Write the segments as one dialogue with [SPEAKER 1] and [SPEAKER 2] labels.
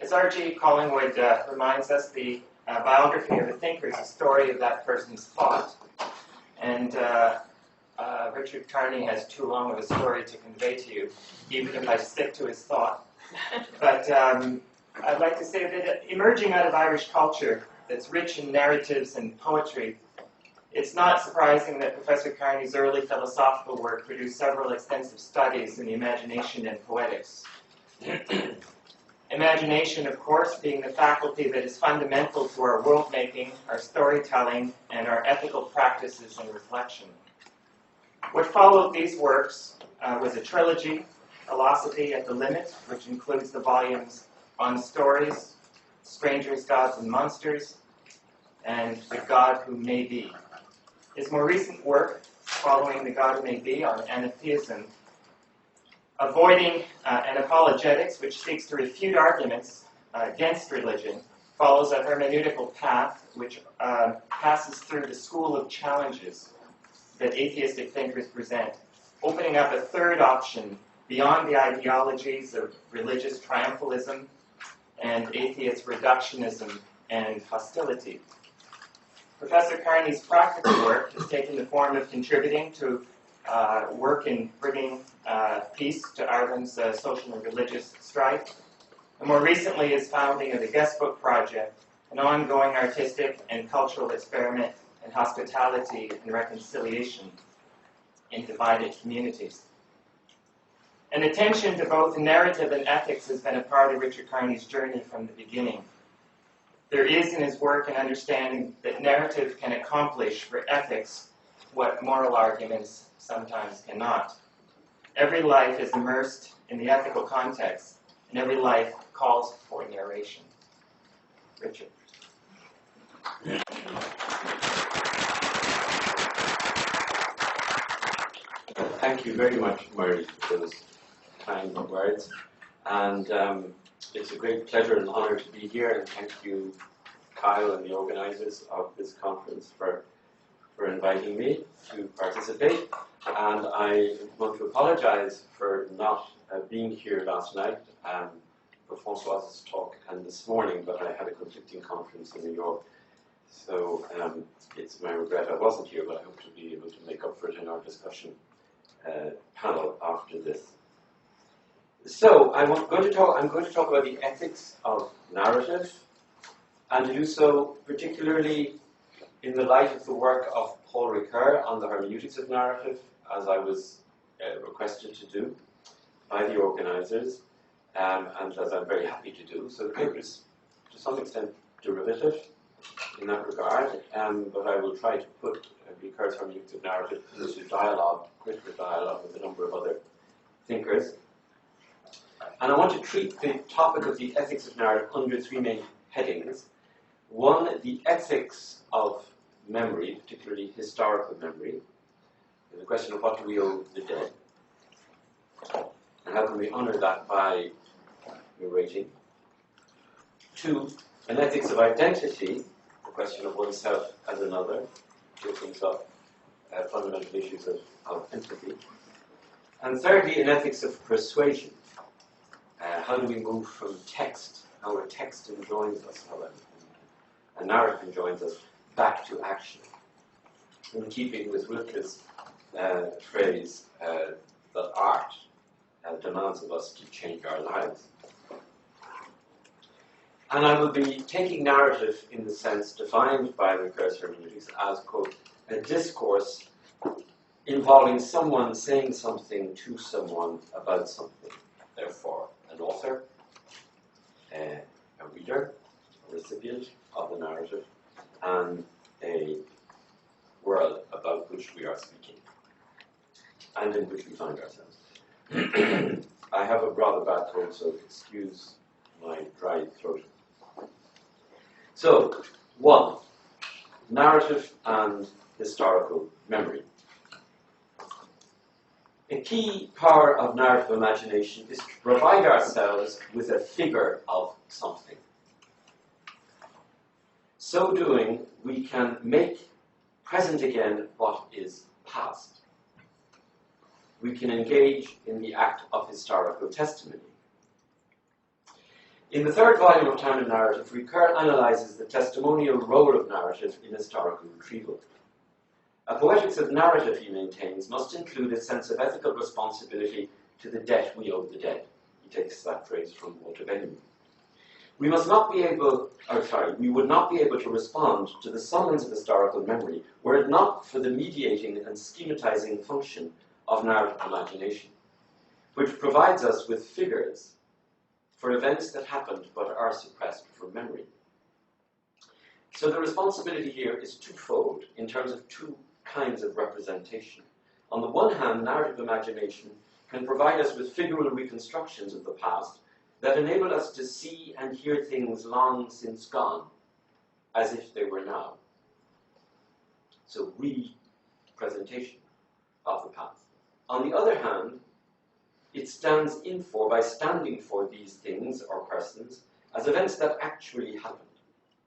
[SPEAKER 1] As R.G. Collingwood reminds us, the biography of a thinker is a story of that person's thought. And Richard Kearney has too long of a story to convey to you, even if I stick to his thought. But I'd like to say that emerging out of Irish culture that's rich in narratives and poetry, it's not surprising that Professor Kearney's early philosophical work produced several extensive studies in the imagination and poetics. Imagination, of course, being the faculty that is fundamental to our world-making, our storytelling, and our ethical practices and reflection. What followed these works was a trilogy, Philosophy at the Limit, which includes the volumes On Stories, Strangers, Gods, and Monsters, and The God Who May Be. His more recent work, following The God Who May Be, on anatheism, Avoiding an Apologetics, which seeks to refute arguments against religion, follows a hermeneutical path which passes through the school of challenges that atheistic thinkers present, opening up a third option beyond the ideologies of religious triumphalism and atheist reductionism and hostility. Professor Kearney's practical work has taken the form of contributing to work in bringing peace to Ireland's social and religious strife, and more recently his founding of the Guest Book Project, an ongoing artistic and cultural experiment in hospitality and reconciliation in divided communities. An attention to both narrative and ethics has been a part of Richard Kearney's journey from the beginning. There is in his work an understanding that narrative can accomplish for ethics what moral arguments sometimes cannot. Every life is immersed in the ethical context, and every life calls for narration. Richard.
[SPEAKER 2] Thank you very much, Murray, for those kind words. And it's a great pleasure and honor to be here, and thank you, Kyle, and the organizers of this conference for inviting me to participate. And I want to apologize for not being here last night for Francois's talk and this morning, but I had a conflicting conference in New York. So it's my regret I wasn't here, but I hope to be able to make up for it in our discussion panel after this. So I'm going to talk about the ethics of narrative, and to do so particularly in the light of the work of Paul Ricoeur on the hermeneutics of narrative, as I was requested to do by the organizers, and as I'm very happy to do. So the paper is to some extent derivative in that regard, but I will try to put Ricoeur's hermeneutics of narrative into dialogue, critical dialogue with a number of other thinkers. And I want to treat the topic of the ethics of narrative under three main headings. One, the ethics of memory, particularly historical memory. The question of what do we owe the dead, and how can we honor that by narrating. Two, an ethics of identity, the question of oneself as another, which brings up fundamental issues of empathy. And thirdly, an ethics of persuasion. How do we move from text, how a text enjoins us, how a narrative enjoins us, back to action. In keeping with Rilke's phrase, that art demands of us to change our lives. And I will be taking narrative in the sense defined by Ricoeur's hermeneutics as, quote, a discourse involving someone saying something to someone about something. Therefore, an author, a reader, a recipient of the narrative, and a world about which we are speaking, and in which we find ourselves. I have a rather bad cold, so excuse my dry throat. So, one, narrative and historical memory. A key power of narrative imagination is to provide ourselves with a figure of something. So doing, we can make present again what is past. We can engage in the act of historical testimony. In the third volume of Town and Narrative, Ricoeur analyses the testimonial role of narrative in historical retrieval. A poetics of narrative, he maintains, must include a sense of ethical responsibility to the debt we owe the dead. He takes that phrase from Walter Benjamin. We would not be able to respond to the summons of historical memory were it not for the mediating and schematizing function of narrative imagination, which provides us with figures for events that happened but are suppressed from memory. So the responsibility here is twofold in terms of two kinds of representation. On the one hand, narrative imagination can provide us with figural reconstructions of the past that enable us to see and hear things long since gone, as if they were now. So representation of the past. On the other hand, it stands in for, by standing for these things or persons, as events that actually happened.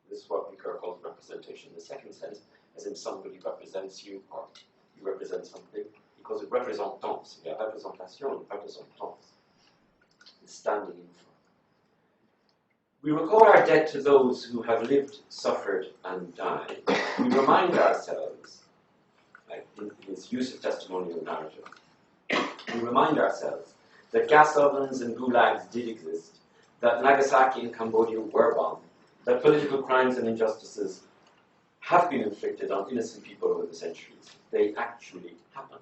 [SPEAKER 2] This is what Ricoeur calls representation. In the second sense, as in somebody represents you, or you represent something, he calls it représentance. Il y a représentation and représentance. It's standing in for. We recall our debt to those who have lived, suffered, and died. We remind ourselves, like in his use of testimonial narrative, we remind ourselves that gas ovens and gulags did exist, that Nagasaki and Cambodia were bombed, that political crimes and injustices have been inflicted on innocent people over the centuries. They actually happened.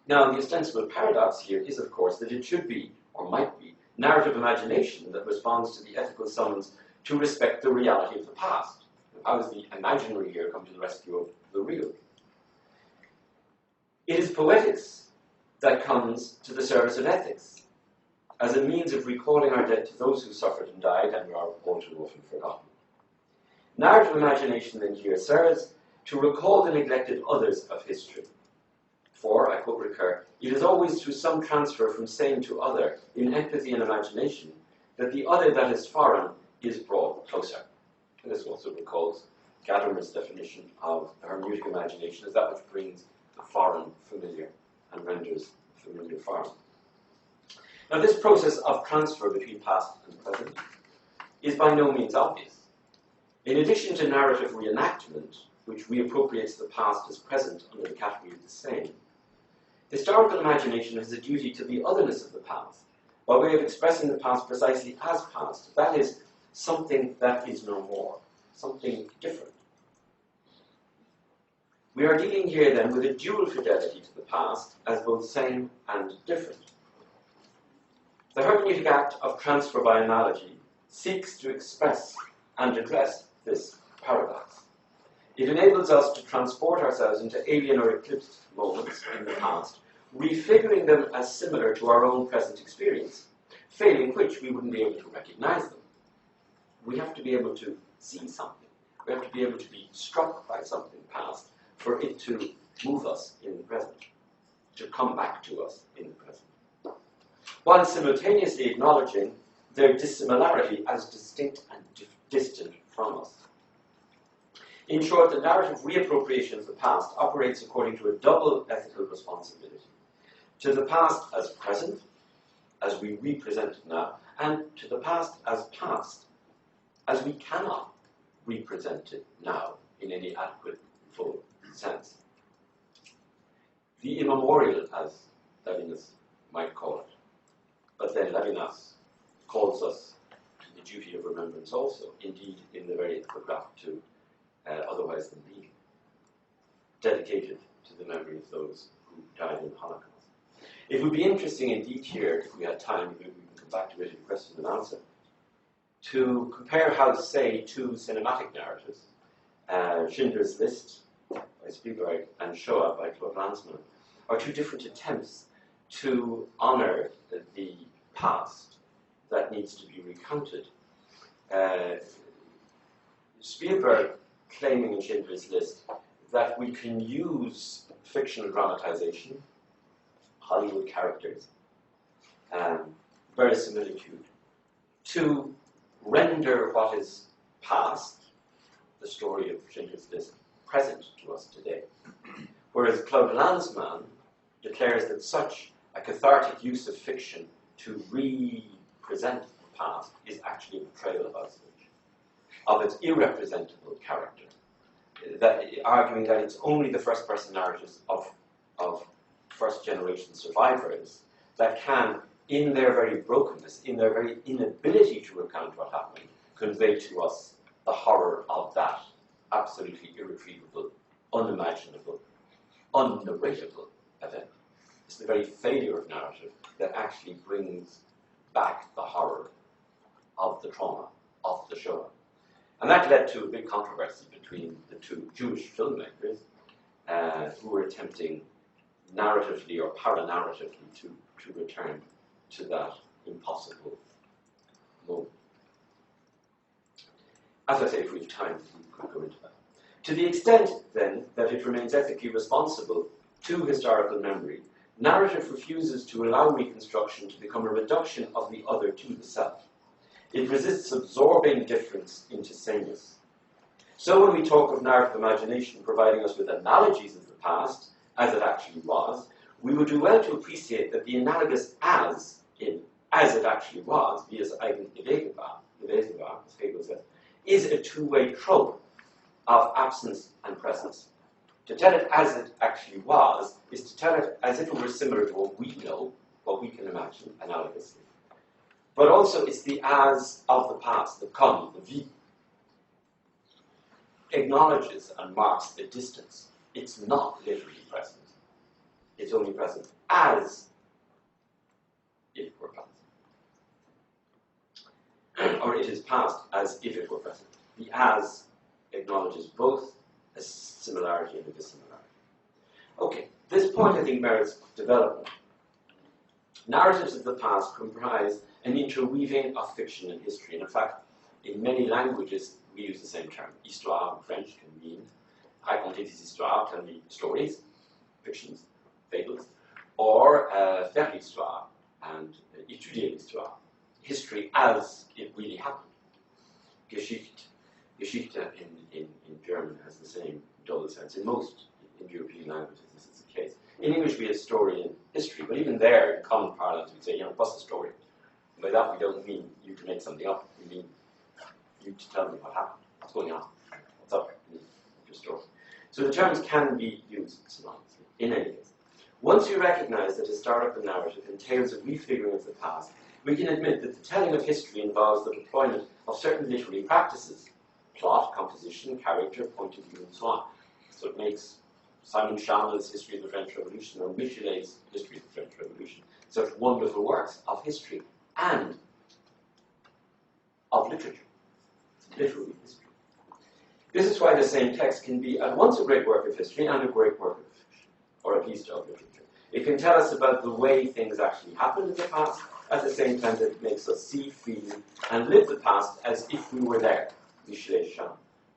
[SPEAKER 2] Now, the ostensible paradox here is, of course, that it should be, or might be, narrative imagination that responds to the ethical summons to respect the reality of the past. How does the imaginary here come to the rescue of the real? It is poetics that comes to the service of ethics, as a means of recalling our debt to those who suffered and died and are all too often forgotten. Narrative imagination then here serves to recall the neglected others of history. For, I quote Ricoeur, it is always through some transfer from same to other, in empathy and imagination, that the other that is foreign is brought closer. And this also recalls Gadamer's definition of hermeneutic imagination as that which brings the foreign familiar and renders familiar foreign. Now, this process of transfer between past and present is by no means obvious. In addition to narrative reenactment, which reappropriates the past as present under the category of the same, historical imagination has a duty to the otherness of the past, by way of expressing the past precisely as past, that is, something that is no more, something different. We are dealing here then with a dual fidelity to the past as both same and different. The hermeneutic act of transfer by analogy seeks to express and address this paradox. It enables us to transport ourselves into alien or eclipsed moments in the past, refiguring them as similar to our own present experience, failing which we wouldn't be able to recognize them. We have to be able to see something. We have to be able to be struck by something past for it to move us in the present, to come back to us in the present, while simultaneously acknowledging their dissimilarity as distinct and distant from us. In short, the narrative reappropriation of the past operates according to a double ethical responsibility. To the past as present, as we represent it now, and to the past, as we cannot represent it now in any adequate, full sense. The immemorial, as Levinas might call it. But then Levinas calls us to the duty of remembrance also, indeed in the very epigraph to Otherwise Than Being, dedicated to the memory of those who died in the Holocaust. It would be interesting indeed here, if we had time, maybe we can come back to it in question and answer, to compare how, say, two cinematic narratives, Schindler's List by Spielberg and Shoah by Claude Lanzmann, are two different attempts to honor the past that needs to be recounted. Spielberg claiming in Schindler's List that we can use fictional dramatization, Hollywood characters, verisimilitude, to render what is past, the story of Schindler's List, present to us today. Whereas Claude Lanzmann declares that such a cathartic use of fiction to present the past is actually a betrayal of Auschwitz, of its irrepresentable character, arguing that it's only the first-person narratives of first-generation survivors that can, in their very brokenness, in their very inability to recount what happened, convey to us the horror of that absolutely irretrievable, unimaginable, unnarratable event. It's the very failure of narrative that actually brings back the horror of the trauma of the Shoah. And that led to a big controversy between the two Jewish filmmakers who were attempting narratively or paranarratively to return to that impossible moment. As I say, if we have time, we could go into that. To the extent, then, that it remains ethically responsible to historical memory, narrative refuses to allow reconstruction to become a reduction of the other to the self. It resists absorbing difference into sameness. So when we talk of narrative imagination providing us with analogies of the past, as it actually was, we would do well to appreciate that the analogous as it actually was, wie es eigentlich gewesen war, as Hegel says, is a two-way trope of absence and presence. To tell it as it actually was is to tell it as if it were similar to what we know, what we can imagine analogously. But also it's the as of the past, the kann, the wie, acknowledges and marks the distance. It's not literally present. It's only present as if it were past. Or it is past as if it were present. The as acknowledges both a similarity and a dissimilarity. Okay, this point I think merits development. Narratives of the past comprise an interweaving of fiction and history. And in fact, in many languages, we use the same term. Histoire in French can mean, raconter des histoires can mean stories, fictions, fables, or faire l'histoire and étudier l'histoire. History as it really happened. Geschichte in German has the same double sense. In most European languages, this is the case. In English, we have story and history, but even there, in common parlance, we'd say, what's a story? And by that, we don't mean you to make something up. We mean you to tell me what happened, what's going on, what's up in your story. So the terms can be used synonymously, in any case. Once you recognize that historical narrative entails a refiguring of the past, we can admit that the telling of history involves the deployment of certain literary practices, plot, composition, character, point of view, and so on. So it makes Simon Schama's History of the French Revolution or Michelet's History of the French Revolution such wonderful works of history and of literature. Literary history. This is why the same text can be at once a great work of history and a great work of fiction, or at least of literature. It can tell us about the way things actually happened in the past, at the same time that it makes us see, feel, and live the past as if we were there. Michelet, Cham,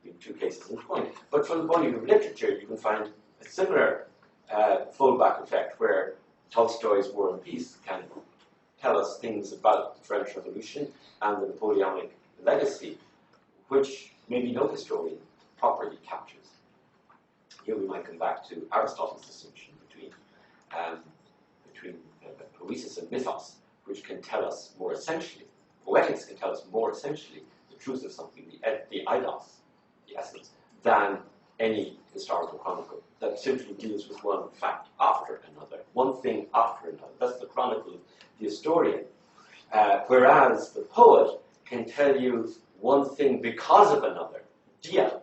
[SPEAKER 2] in two cases in point. But from the point of view of literature, you can find a similar fallback effect where Tolstoy's War and Peace can tell us things about the French Revolution and the Napoleonic legacy, which maybe no historian properly captures. Here we might come back to Aristotle's distinction between poiesis and mythos, which can tell us more essentially, poetics can tell us more essentially the truth of something, the eidos, the essence, than any historical chronicle that simply deals with one fact after another, one thing after another. That's the chronicle of the historian. Whereas the poet can tell you one thing because of another, dia,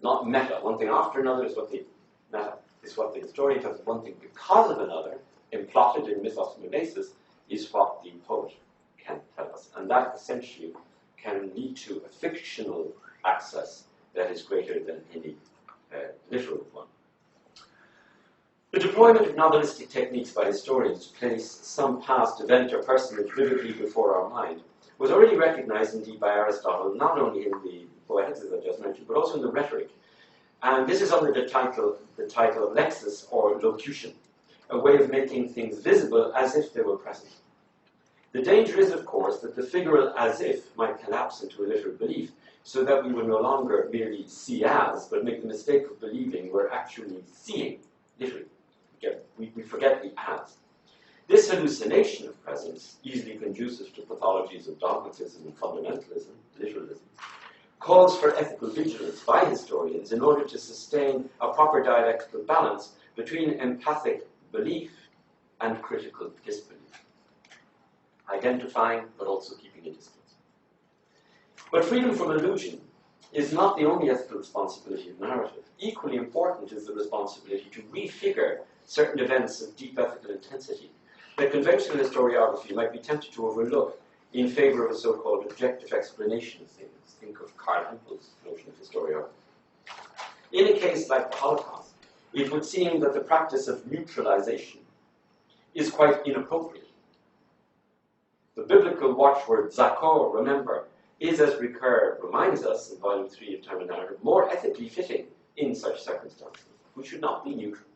[SPEAKER 2] not meta. One thing after another is what the meta is what the historian tells. One thing because of another, implotted in mythos mimesis, is what the poet can tell us. And that essentially can lead to a fictional access that is greater than any literal one. The deployment of novelistic techniques by historians to place some past event or personage vividly before our mind was already recognized indeed by Aristotle, not only in the poetics, as I just mentioned, but also in the rhetoric. And this is under the title of lexis, or locution, a way of making things visible as if they were present. The danger is, of course, that the figural as if might collapse into a literal belief, so that we will no longer merely see as, but make the mistake of believing we're actually seeing, literally. We forget the as. This hallucination of presence, easily conducive to pathologies of dogmatism and fundamentalism, literalism, calls for ethical vigilance by historians in order to sustain a proper dialectical balance between empathic belief and critical disbelief, identifying but also keeping a distance. But freedom from illusion is not the only ethical responsibility of narrative. Equally important is the responsibility to refigure certain events of deep ethical intensity that conventional historiography might be tempted to overlook in favor of a so-called objective explanation of things. Think of Karl Hempel's notion of historiography. In a case like the Holocaust, it would seem that the practice of neutralization is quite inappropriate. The biblical watchword, zakor, remember, is, as Ricoeur reminds us in Volume 3 of Time and Narrative, more ethically fitting in such circumstances. We should not be neutral.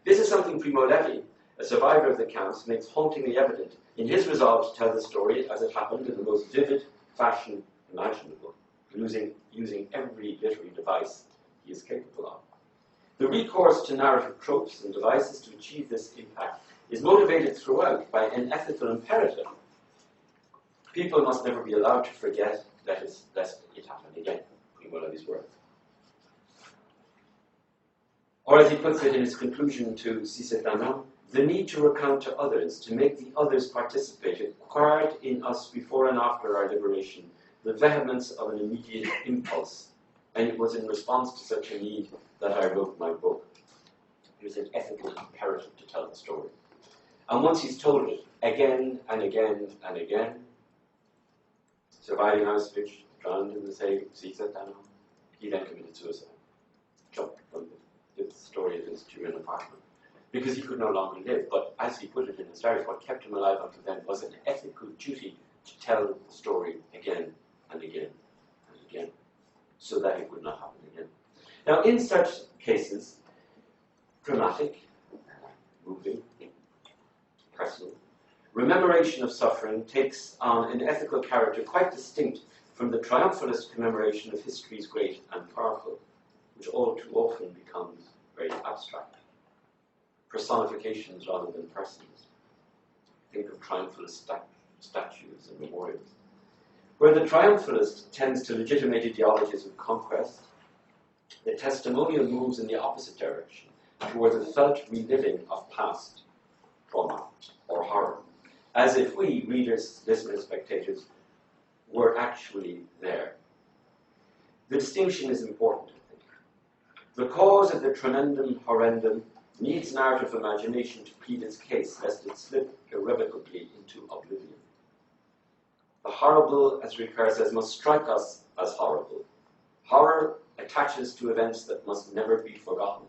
[SPEAKER 2] This is something Primo Levi, a survivor of the camps, makes hauntingly evident in his resolve to tell the story as it happened in the most vivid fashion imaginable, using every literary device he is capable of. The recourse to narrative tropes and devices to achieve this impact is motivated throughout by an ethical imperative. People must never be allowed to forget lest it happen again, Primo Levi's words. Or as he puts it in his conclusion to Si c'est un homme, the need to recount to others, to make the others participate, acquired in us before and after our liberation the vehemence of an immediate impulse. And it was in response to such a need that I wrote my book. It was an ethical imperative to tell the story. And once he's told it again and again and again, surviving Auschwitz, drowned in the same sea, he then committed suicide. Jumped from the story of his Turin apartment. Because he could no longer live. But as he put it in his diary, what kept him alive until then was an ethical duty to tell the story again and again and again, so that it would not happen again. Now, in such cases, dramatic, moving, personal, rememoration of suffering takes on an ethical character quite distinct from the triumphalist commemoration of history's great and powerful, which all too often becomes very abstract. Personifications rather than persons. Think of triumphalist statues and memorials. Where the triumphalist tends to legitimate ideologies of conquest, the testimonial moves in the opposite direction, towards a felt reliving of past trauma or horror, as if we, readers, listeners, spectators, were actually there. The distinction is important, I think. The cause of the tremendum horrendum needs narrative imagination to plead its case, lest it slip irrevocably into oblivion. The horrible, as Ricoeur says, must strike us as horrible. Horror attaches to events that must never be forgotten.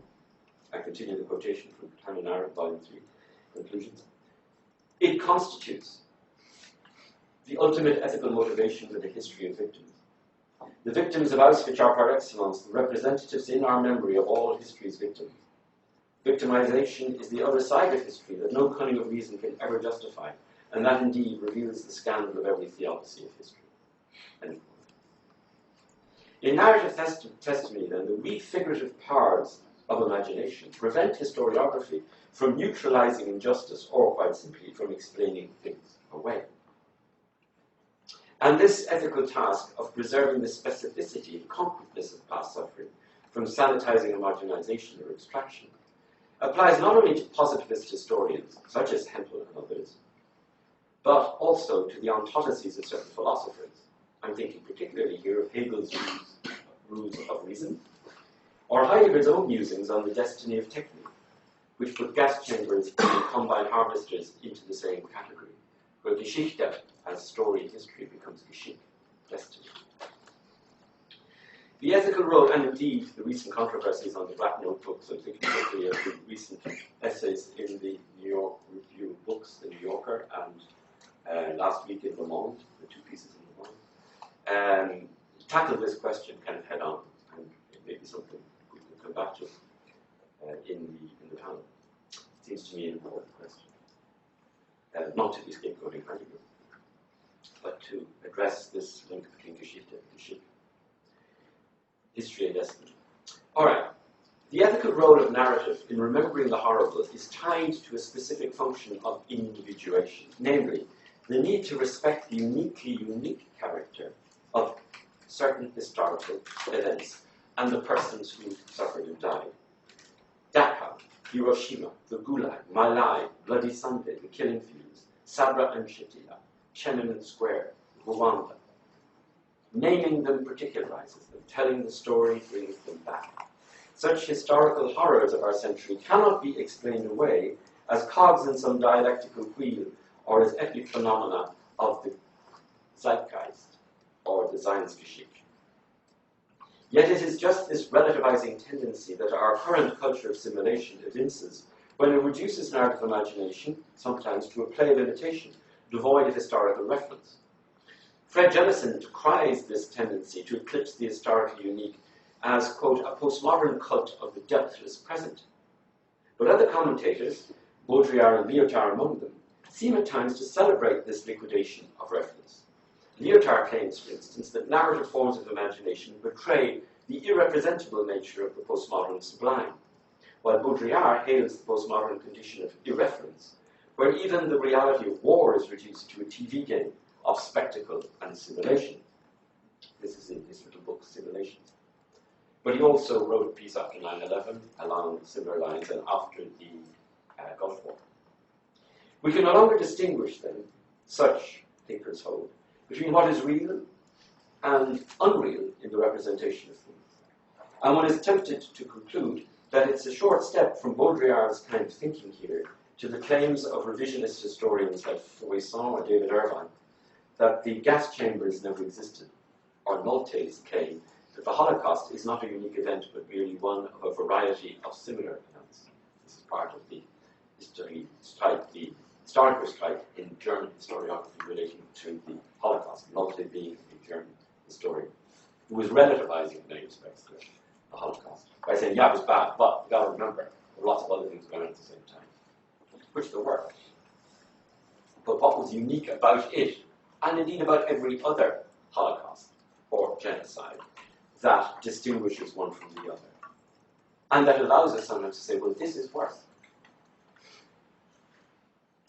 [SPEAKER 2] I continue the quotation from Time and Narrative, Volume 3, Conclusions. It constitutes the ultimate ethical motivation for the history of victims. The victims of Auschwitz are par excellence the representatives in our memory of all history's victims. Victimization is the other side of history that no cunning of reason can ever justify, and that indeed reveals the scandal of every theodicy of history. In narrative testimony, then, the refigurative powers of imagination prevent historiography from neutralizing injustice or, quite simply, from explaining things away. And this ethical task of preserving the specificity and concreteness of past suffering from sanitizing and marginalization or extraction applies not only to positivist historians, such as Hempel and others, but also to the ontologies of certain philosophers. I'm thinking particularly here of Hegel's rules of reason, or Heidegger's own musings on the destiny of technique, which put gas chambers and combine harvesters into the same category, where Geschichte, as story and history, becomes Geschick, destiny. The ethical role, and indeed the recent controversies on the Black Notebooks, I'm thinking particularly of the recent essays in the New York Review of Books, the New Yorker, and last week in Le Monde, the two pieces in Le Monde, tackle this question kind of head on, and it may be something we can come back to in the panel. It seems to me an important question. Not to be scapegoating Heidegger, but to address this link between Geschichte and Geschick. History and destiny. All right. The ethical role of narrative in remembering the horrible is tied to a specific function of individuation, namely, the need to respect the unique character of certain historical events and the persons who suffered and died. Dachau, Hiroshima, the Gulag, My Lai, Bloody Sunday, the Killing Fields, Sabra and Shatila, Tiananmen Square, Rwanda. Naming them particularizes them, telling the story brings them back. Such historical horrors of our century cannot be explained away as cogs in some dialectical wheel or as epiphenomena of the Zeitgeist or the Seinsgeschichte. Yet it is just this relativizing tendency that our current culture of simulation evinces when it reduces narrative imagination, sometimes to a play of imitation, devoid of historical reference. Fred Jellison decries this tendency to eclipse the historically unique as, quote, a postmodern cult of the depthless present. But other commentators, Baudrillard and Lyotard among them, seem at times to celebrate this liquidation of reference. Lyotard claims, for instance, that narrative forms of imagination betray the irrepresentable nature of the postmodern sublime, while Baudrillard hails the postmodern condition of irreference, where even the reality of war is reduced to a TV game of spectacle and simulation. This is in his little book, Simulation. But he also wrote a piece after 9/11 along similar lines and after the Gulf War. We can no longer distinguish, then, such thinkers hold, between what is real and unreal in the representation of things. And one is tempted to conclude that it's a short step from Baudrillard's kind of thinking here to the claims of revisionist historians like Fouesson or David Irvine that the gas chambers never existed, or Nolte's claim that the Holocaust is not a unique event but merely one of a variety of similar events. This is part of the historical strike in German historiography relating to the Holocaust, Nolte being a German historian who was relativizing in many respects the Holocaust by saying, yeah, it was bad, but you got to remember, there were lots of other things going on at the same time, which there were. But what was unique about it, and indeed about every other Holocaust or genocide, that distinguishes one from the other, and that allows us sometimes to say, well, this is worse.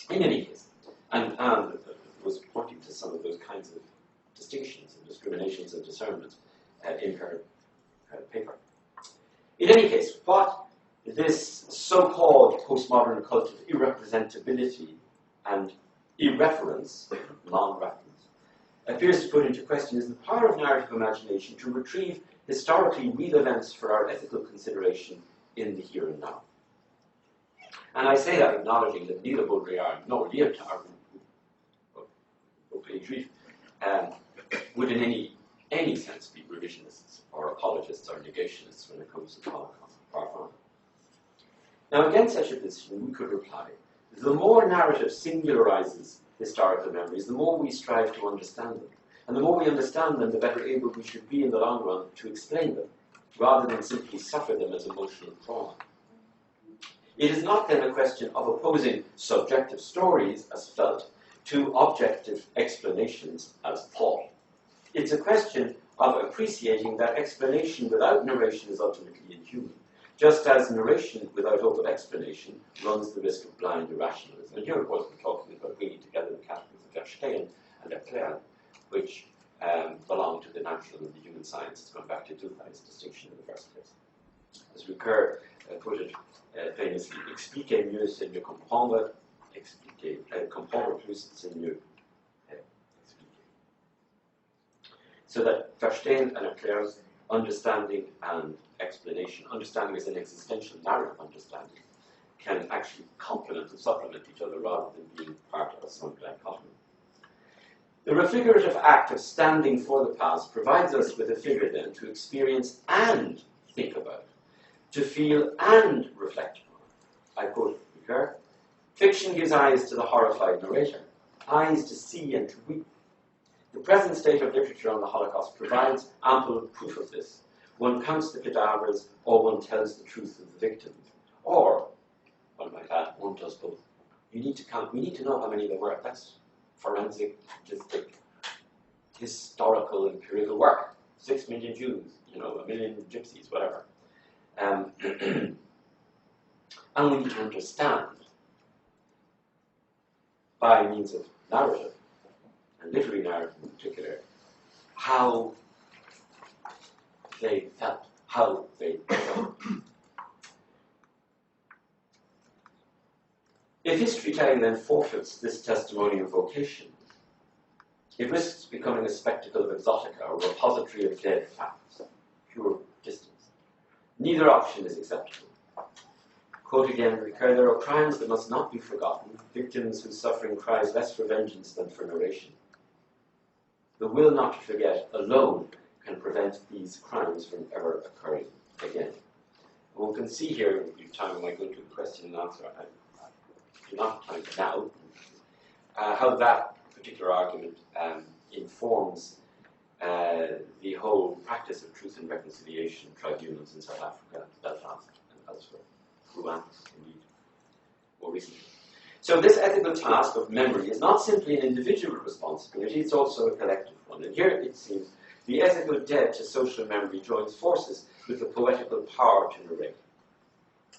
[SPEAKER 2] In any case, and was pointing to some of those kinds of distinctions and discriminations and discernment in her paper. In any case, what this so-called postmodern cult of irrepresentability and irreference, non-reference, appears to put into question is the power of narrative imagination to retrieve historically real events for our ethical consideration in the here and now. And I say that acknowledging that neither Baudrillard nor Lyotard would in any sense be revisionists or apologists or negationists when it comes to the Holocaust. Far from it. Now, against such a position, we could reply, the more narrative singularizes historical memories, the more we strive to understand them. And the more we understand them, the better able we should be in the long run to explain them, rather than simply suffer them as emotional trauma. It is not then a question of opposing subjective stories as felt to objective explanations as thought. It's a question of appreciating that explanation without narration is ultimately inhuman, just as narration without hope of explanation runs the risk of blind irrationalism. And here, of course, we're talking about bringing together the categories of Verstehen and Erklären, which belong to the natural and the human sciences, going back to Durkheim's distinction in the first place. As Ricoeur put it famously, expliquer mieux c'est mieux comprendre, comprendre plus c'est mieux expliquer. So that Verstehen and Erklären, understanding and explanation, understanding is an existential narrative understanding, can actually complement and supplement each other rather than being part of some dichotomy. The refigurative act of standing for the past provides us with a figure then to experience and think about, to feel and reflect upon. I quote Ricoeur, fiction gives eyes to the horrified narrator, eyes to see and to weep. The present state of literature on the Holocaust provides ample proof of this. One counts the cadavers, or one tells the truth of the victims. Or, one might add, one does both. You need to count, we need to know how many there were. That's forensic, statistic, historical, empirical work. 6 million Jews, 1 million gypsies, whatever. And we need to understand, by means of narrative, and literary narrative in particular, how they felt, how they felt. If history-telling then forfeits this testimonial vocation, it risks becoming a spectacle of exotica or a repository of dead facts, pure distance. Neither option is acceptable. Quote again, Ricoeur, there are crimes that must not be forgotten, victims whose suffering cries less for vengeance than for narration. The will not to forget alone can prevent these crimes from ever occurring again. And one can see here, in time I might go to the question and answer, I do not have time now, how that particular argument informs the whole practice of truth and reconciliation tribunals in South Africa, Belfast, and elsewhere, Rwanda, indeed, more recently. So this ethical task of memory is not simply an individual responsibility, it's also a collective one. And here, it seems, the ethical debt to social memory joins forces with the poetical power to narrate.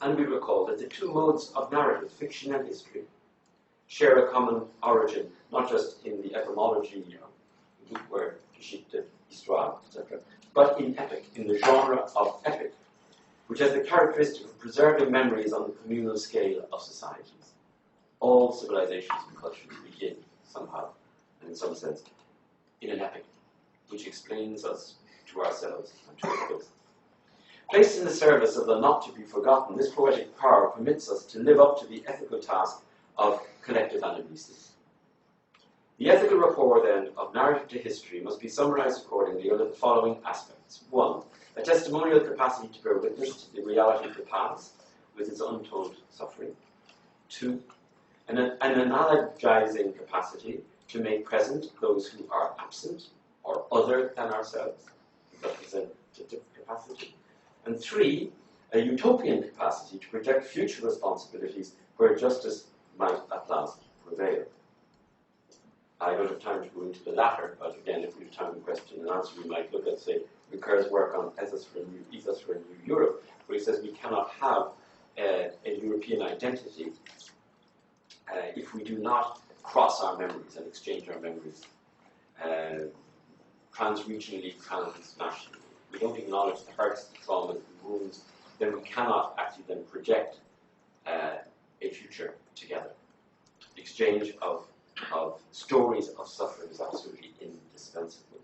[SPEAKER 2] And we recall that the two modes of narrative, fiction and history, share a common origin, not just in the etymology, word, Geschichte, Histoire, etc., but in epic, in the genre of epic, which has the characteristic of preserving memories on the communal scale of societies. All civilizations and cultures begin, somehow, and in some sense, in an epic, which explains us to ourselves and to others. Placed in the service of the not to be forgotten, this poetic power permits us to live up to the ethical task of collective anamnesis. The ethical rapport, then, of narrative to history must be summarized accordingly under the following aspects. 1. A testimonial capacity to bear witness to the reality of the past with its untold suffering. 2. An analogizing capacity to make present those who are absent or other than ourselves, representative capacity. And 3, a utopian capacity to project future responsibilities where justice might at last prevail. I don't have time to go into the latter, but again, if we have time for question and answer, we might look at, say, Ricoeur's work on Ethos for a New Europe, where he says we cannot have a European identity if we do not cross our memories and exchange our memories transregionally, transnationally. We don't acknowledge the hurts, the traumas, the wounds, then we cannot actually then project a future together. The exchange of stories of suffering is absolutely indispensable.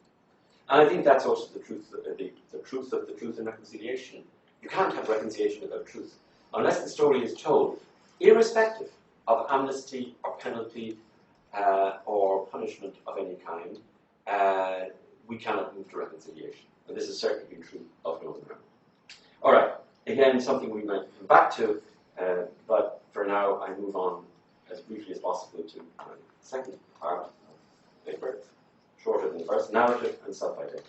[SPEAKER 2] And I think that's also the truth of the truth and reconciliation. You can't have reconciliation without truth, unless the story is told, irrespective of amnesty or penalty or punishment of any kind. We cannot move to reconciliation. And this has certainly been true of Northern Ireland. All right, again, something we might come back to, but for now, I move on as briefly as possible to my second part of the paper, shorter than the first, narrative and self-identity.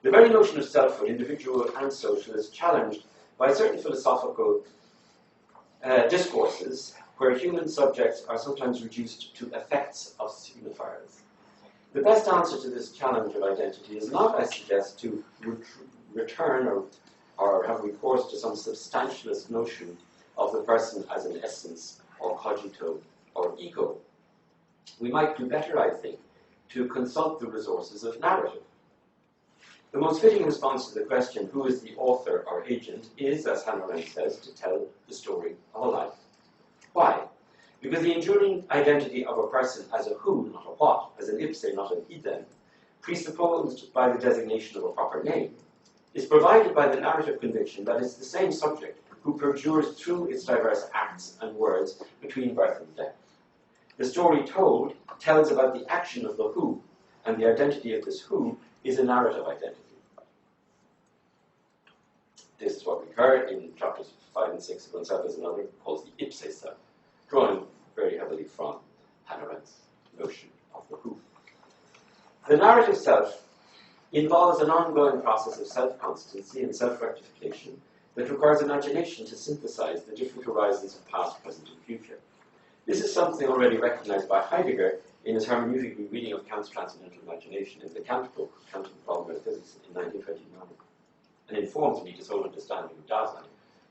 [SPEAKER 2] The very notion of selfhood, individual and social, is challenged by certain philosophical discourses where human subjects are sometimes reduced to effects of signifiers. The best answer to this challenge of identity is not, I suggest, to return or have recourse to some substantialist notion of the person as an essence or cogito or ego. We might do better, I think, to consult the resources of narrative. The most fitting response to the question, who is the author or agent, is, as Hannah Arendt says, to tell the story of a life. Why? Because the enduring identity of a person as a who, not a what, as an ipse, not an idem, presupposed by the designation of a proper name, is provided by the narrative conviction that it's the same subject who perdures through its diverse acts and words between birth and death. The story told tells about the action of the who, and the identity of this who is a narrative identity. This is what Ricoeur in chapters 5 and 6 of Oneself as Another calls the ipse self, drawing very heavily from Hannah Arendt's notion of the who. The narrative self involves an ongoing process of self-constancy and self-rectification that requires imagination to synthesize the different horizons of past, present, and future. This is something already recognized by Heidegger in his hermeneutic reading of Kant's transcendental imagination in the Kant book, Kant and the Problem of Physics, in 1929. and informs me his whole understanding of Dasein.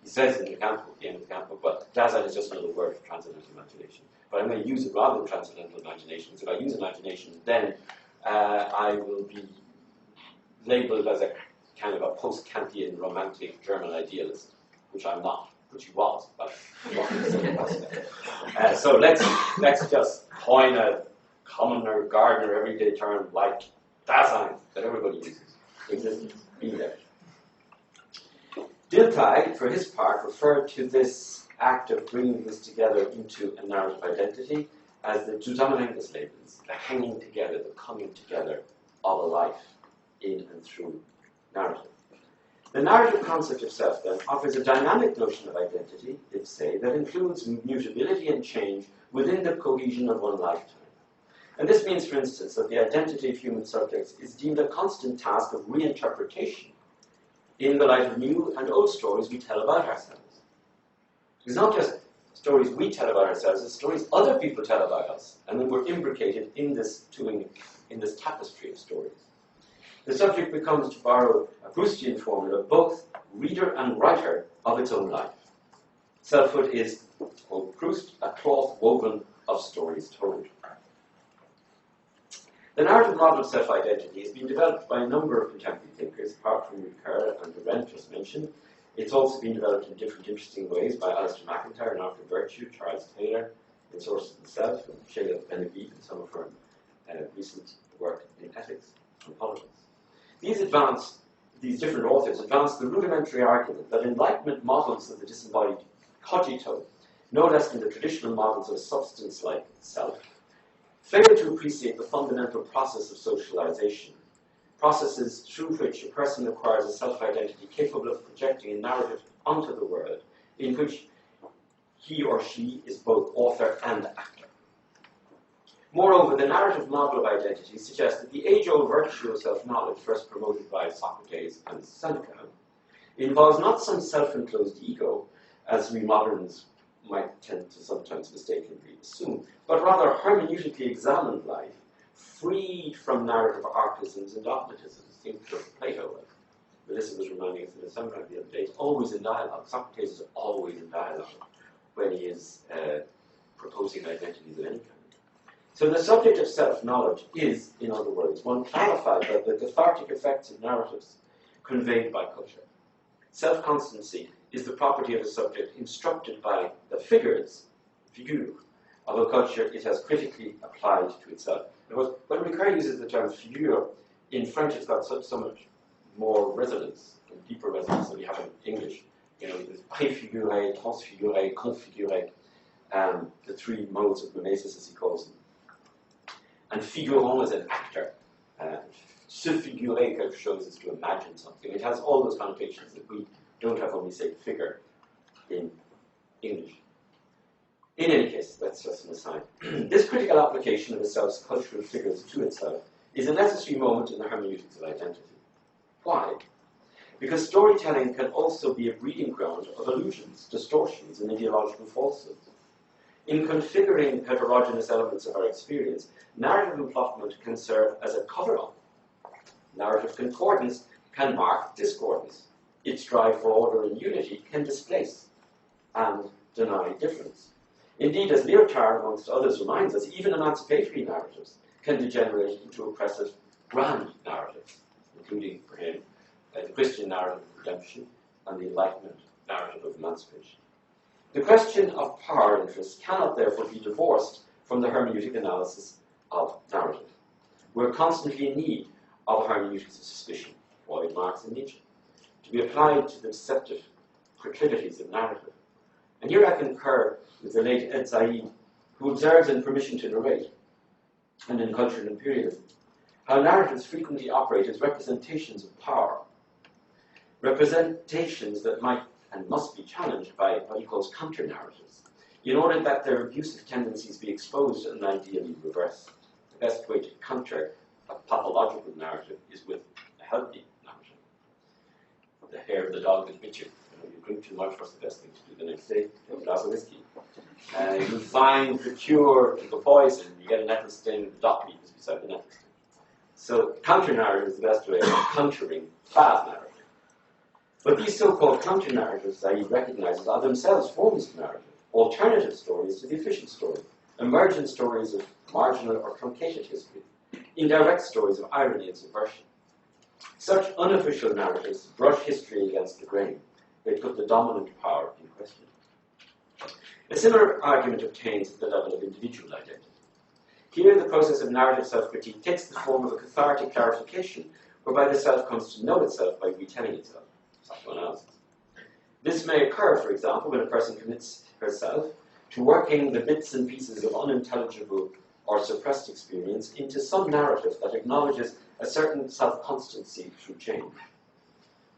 [SPEAKER 2] He says in the account book, the end of the account book, but Dasein is just another word for transcendental imagination. But I'm going to use it rather than transcendental imagination. So if I use imagination, then I will be labelled as a kind of a post-Kantian romantic German idealist, which I'm not, which he was, but so let's just coin a commoner, gardener, everyday term like Dasein that everybody uses. Existence, being there. Dilthey, for his part, referred to this act of bringing this together into a narrative identity as the Zusammenhängeslebens, the hanging together, the coming together of a life in and through narrative. The narrative concept of self, then, offers a dynamic notion of identity, if say, that includes mutability and change within the cohesion of one lifetime. And this means, for instance, that the identity of human subjects is deemed a constant task of reinterpretation in the light of new and old stories we tell about ourselves. It's not just stories we tell about ourselves, it's stories other people tell about us, and then we're imbricated in this tapestry of stories. The subject becomes, to borrow a Proustian formula, both reader and writer of its own life. Selfhood is, quote Proust, a cloth woven of stories told. The narrative model of self-identity has been developed by a number of contemporary thinkers, apart from Ricoeur and Arendt just mentioned. It's also been developed in different interesting ways by Alistair MacIntyre in After Virtue, Charles Taylor in Sources of the Self, and Sheila Benavide in some of her recent work in ethics and politics. These different authors advance the rudimentary argument that Enlightenment models of the disembodied cogito, no less than the traditional models of a substance like self, fail to appreciate the fundamental process of socialization, processes through which a person acquires a self-identity capable of projecting a narrative onto the world, in which he or she is both author and actor. Moreover, the narrative model of identity suggests that the age-old virtue of self-knowledge, first promoted by Socrates and Seneca, involves not some self-enclosed ego, as we moderns might tend to sometimes mistakenly assume, but rather hermeneutically examined life, freed from narrative archaisms and dogmatisms. Think of Plato. Melissa was reminding us in the seminar the other day, he's always in dialogue. Socrates is always in dialogue when he is proposing identities of any kind. So the subject of self-knowledge is, in other words, one clarified by the cathartic effects of narratives conveyed by culture. Self-constancy is the property of a subject instructed by the figures, figure, of a culture it has critically applied to itself. In other words, when Ricoeur uses the term figure, in French it's got so much more resonance, and deeper resonance than we have in English. You know, there's préfiguré, transfiguré, configuré, the three modes of mimesis, as he calls them. And figurant is an actor. Se figurer quelque chose is to imagine something. It has all those connotations that we don't have when we say figure in English. In any case, that's just an aside. This critical application of a self's cultural figures to itself is a necessary moment in the hermeneutics of identity. Why? Because storytelling can also be a breeding ground of illusions, distortions, and ideological falsehoods. In configuring heterogeneous elements of our experience, narrative emplotment can serve as a cover-up. Narrative concordance can mark discordance. Its drive for order and unity can displace and deny difference. Indeed, as Lyotard, amongst others, reminds us, even emancipatory narratives can degenerate into oppressive grand narratives, including, for him, the Christian narrative of redemption and the Enlightenment narrative of emancipation. The question of power interests cannot therefore be divorced from the hermeneutic analysis of narrative. We're constantly in need of a hermeneutics of suspicion, Freud, Marx, and Nietzsche, to be applied to the deceptive proclivities of narrative. And here I concur with the late Ed Said, who observes in Permission to Narrate, and in Culture and Imperialism, how narratives frequently operate as representations of power, representations that might and must be challenged by what he calls counter-narratives, in order that their abusive tendencies be exposed and ideally reversed. The best way to counter a pathological narrative is with a healthy narrative. The hair of the dog that bit you. You drink too much, what's the best thing to do the next day? Take a glass of whiskey. You find the cure to the poison, you get a nettle stain with the dock leaf beside the nettle stain. So counter-narrative is the best way of countering bad narrative. But these so-called counter-narratives that he recognizes are themselves forms of narrative, alternative stories to the official story, emergent stories of marginal or truncated history, indirect stories of irony and subversion. Such unofficial narratives brush history against the grain. They put the dominant power in question. A similar argument obtains at the level of individual identity. Here, the process of narrative self-critique takes the form of a cathartic clarification, whereby the self comes to know itself by retelling itself, psychoanalysis. This may occur, for example, when a person commits herself to working the bits and pieces of unintelligible or suppressed experience into some narrative that acknowledges a certain self-constancy through change.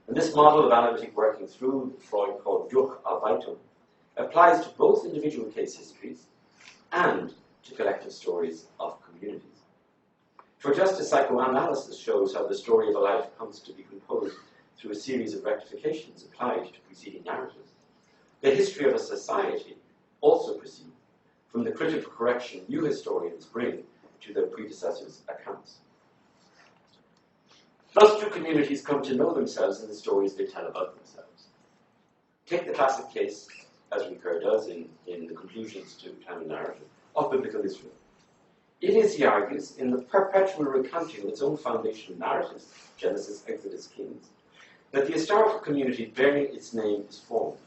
[SPEAKER 2] And this model of analytic working through Freud called Durcharbeitung applies to both individual case histories and to collective stories of communities. For just as psychoanalysis shows how the story of a life comes to be composed through a series of rectifications applied to preceding narratives, the history of a society also proceeds from the critical correction new historians bring to their predecessors' accounts. Thus do communities come to know themselves in the stories they tell about themselves. Take the classic case, as Ricoeur does in the conclusions to Time and Narrative, of biblical Israel. It is, he argues, in the perpetual recounting of its own foundational narratives, Genesis, Exodus, Kings, that the historical community bearing its name is formed.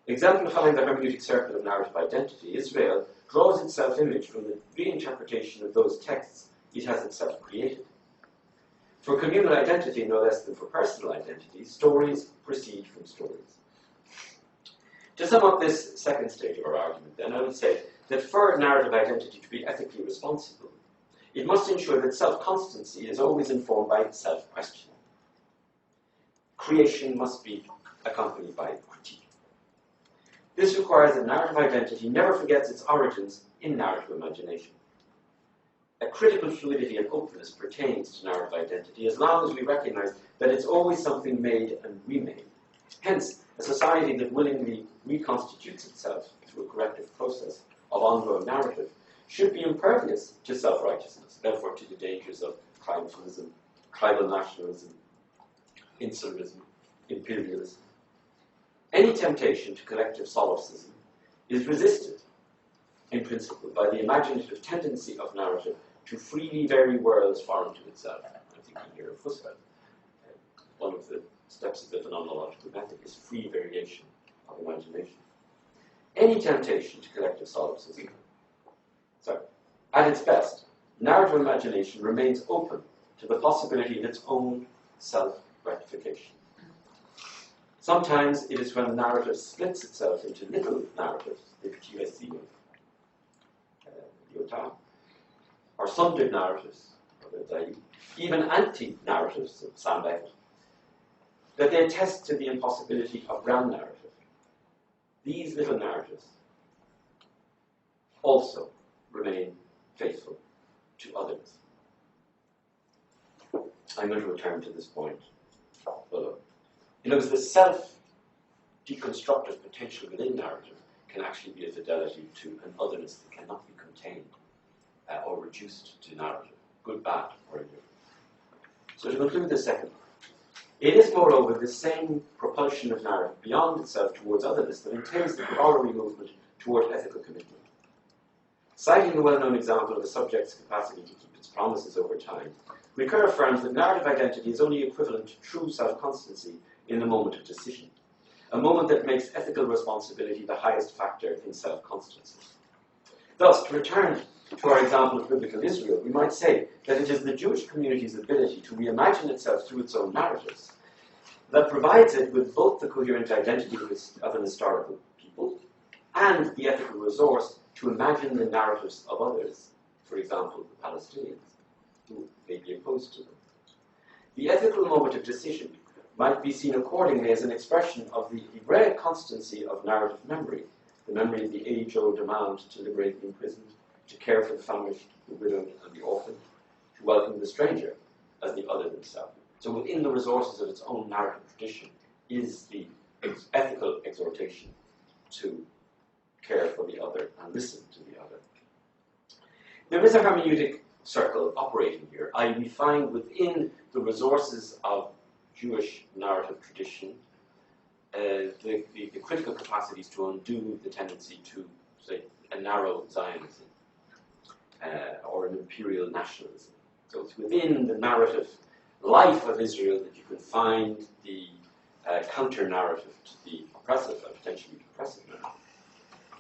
[SPEAKER 2] Exemplifying the hermeneutic circle of narrative identity, Israel draws its self-image from the reinterpretation of those texts it has itself created. For communal identity, no less than for personal identity, stories proceed from stories. To sum up this second stage of our argument, then, I would say that for narrative identity to be ethically responsible, it must ensure that self-constancy is always informed by self-questioning. Creation must be accompanied by critique. This requires that narrative identity never forgets its origins in narrative imagination. A critical fluidity and openness pertains to narrative identity as long as we recognize that it's always something made and remade. Hence, a society that willingly reconstitutes itself through a corrective process of ongoing narrative should be impervious to self-righteousness, therefore to the dangers of triumphalism, tribal nationalism, insularism, imperialism. Any temptation to collective solipsism is resisted, in principle, by the imaginative tendency of narrative to freely vary worlds foreign to itself. I think you hear of Husserl. One of the steps of the phenomenological method is free variation of imagination. Any temptation to collective solipsism, at its best, narrative imagination remains open to the possibility of its own self-rectification. Sometimes it is when the narrative splits itself into little narratives, the petits récits of Lyotard, or sundered narratives of Zaïd, even anti-narratives of Sam Beckett, that they attest to the impossibility of grand narrative. These little narratives also remain faithful to others. I'm going to return to this point below. In other words, the self-deconstructive potential within narrative can actually be a fidelity to an otherness that cannot be contained or reduced to narrative, good, bad, or indifferent. So to conclude the second part, it is, moreover, the same propulsion of narrative beyond itself towards otherness that entails the corollary movement toward ethical commitment. Citing the well-known example of a subject's capacity to keep its promises over time, Ricoeur affirms that narrative identity is only equivalent to true self-constancy in the moment of decision, a moment that makes ethical responsibility the highest factor in self-constancy. Thus, to return to our example of biblical Israel, we might say that it is the Jewish community's ability to reimagine itself through its own narratives that provides it with both the coherent identity of an historical people and the ethical resource to imagine the narratives of others, for example, the Palestinians, who may be opposed to them. The ethical moment of decision might be seen accordingly as an expression of the Hebraic constancy of narrative memory, the memory of the age-old demand to liberate the imprisoned, to care for the famished, the widowed, and the orphan, to welcome the stranger as the other themselves. So within the resources of its own narrative tradition is the ethical exhortation to care for the other and listen to the other. There is a hermeneutic circle operating here, i.e. we find within the resources of Jewish narrative tradition the critical capacities to undo the tendency to, say, a narrow Zionism or an imperial nationalism. So it's within the narrative life of Israel that you can find the counter-narrative to the oppressive and potentially depressive narrative.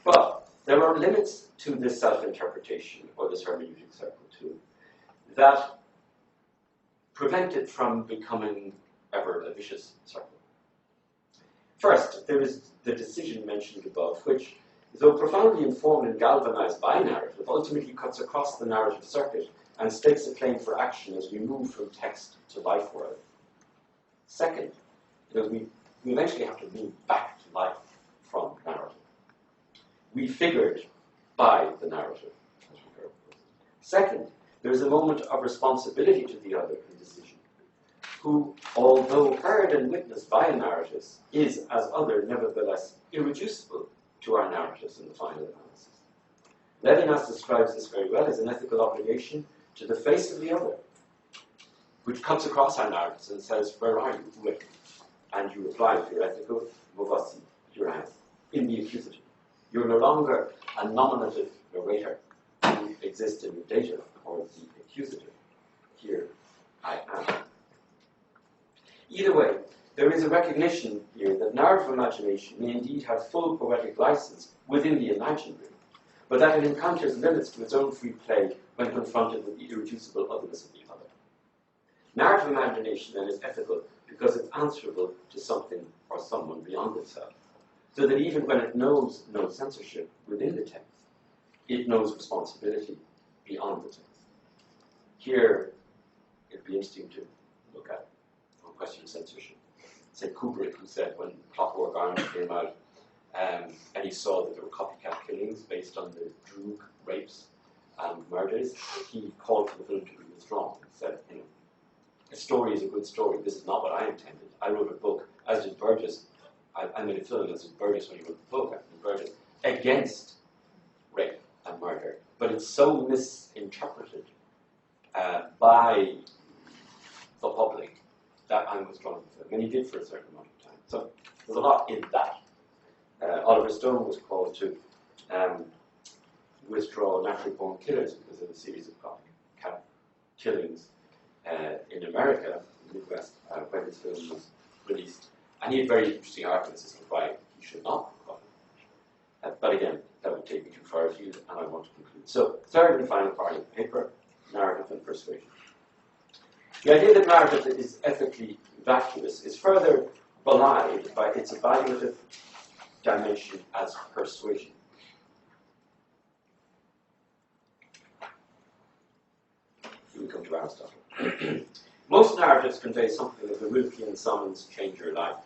[SPEAKER 2] But there are limits to this self-interpretation or this hermeneutic circle too that prevent it from becoming ever a vicious circle. First, there is the decision mentioned above, which, though profoundly informed and galvanized by narrative, ultimately cuts across the narrative circuit and stakes a claim for action as we move from text to life world. Second, we eventually have to move back to life from narrative. We figured by the narrative, as we heard. Second, there is a moment of responsibility to the other in decision, who, although heard and witnessed by narratives, is, as other, nevertheless irreducible to our narratives in the final analysis. Levinas describes this very well as an ethical obligation to the face of the other, which cuts across our narratives and says, where are you? Who are you? And you reply, if you're ethical, Muvasi, your hands, in the accusative. You're no longer a nominative narrator who exists in the dative or the accusative. Here I am. Either way, there is a recognition here that narrative imagination may indeed have full poetic license within the imaginary, but that it encounters limits to its own free play when confronted with the irreducible otherness of the other. Narrative imagination then is ethical because it's answerable to something or someone beyond itself, so that even when it knows no censorship within the text, it knows responsibility beyond the text. Here, it'd be interesting to look at on question of censorship. Say Kubrick, who said when Clockwork Orange came out, and he saw that there were copycat killings based on the Droog rapes and murders, he called for the film to be withdrawn and said, a story is a good story. This is not what I intended. I wrote a book, as did Burgess. I made a film, as did Burgess when he wrote the book, Burgess, against rape and murder. But it's so misinterpreted by the public that I'm withdrawing the film. And he did for a certain amount of time. So there's a lot in that. Oliver Stone was called to withdraw Naturally Born Killers because of a series of copycat killings in America, in the Midwest, when his film was released. And he had very interesting arguments as to why he should not be caught. But again, that would take me too far afield, and I want to conclude. So, third and final part of the paper, narrative and persuasion. The idea that narrative is ethically vacuous is further belied by its evaluative dimension as persuasion. Here we come to Aristotle. Most narratives convey something of the Wilkian summons change your life.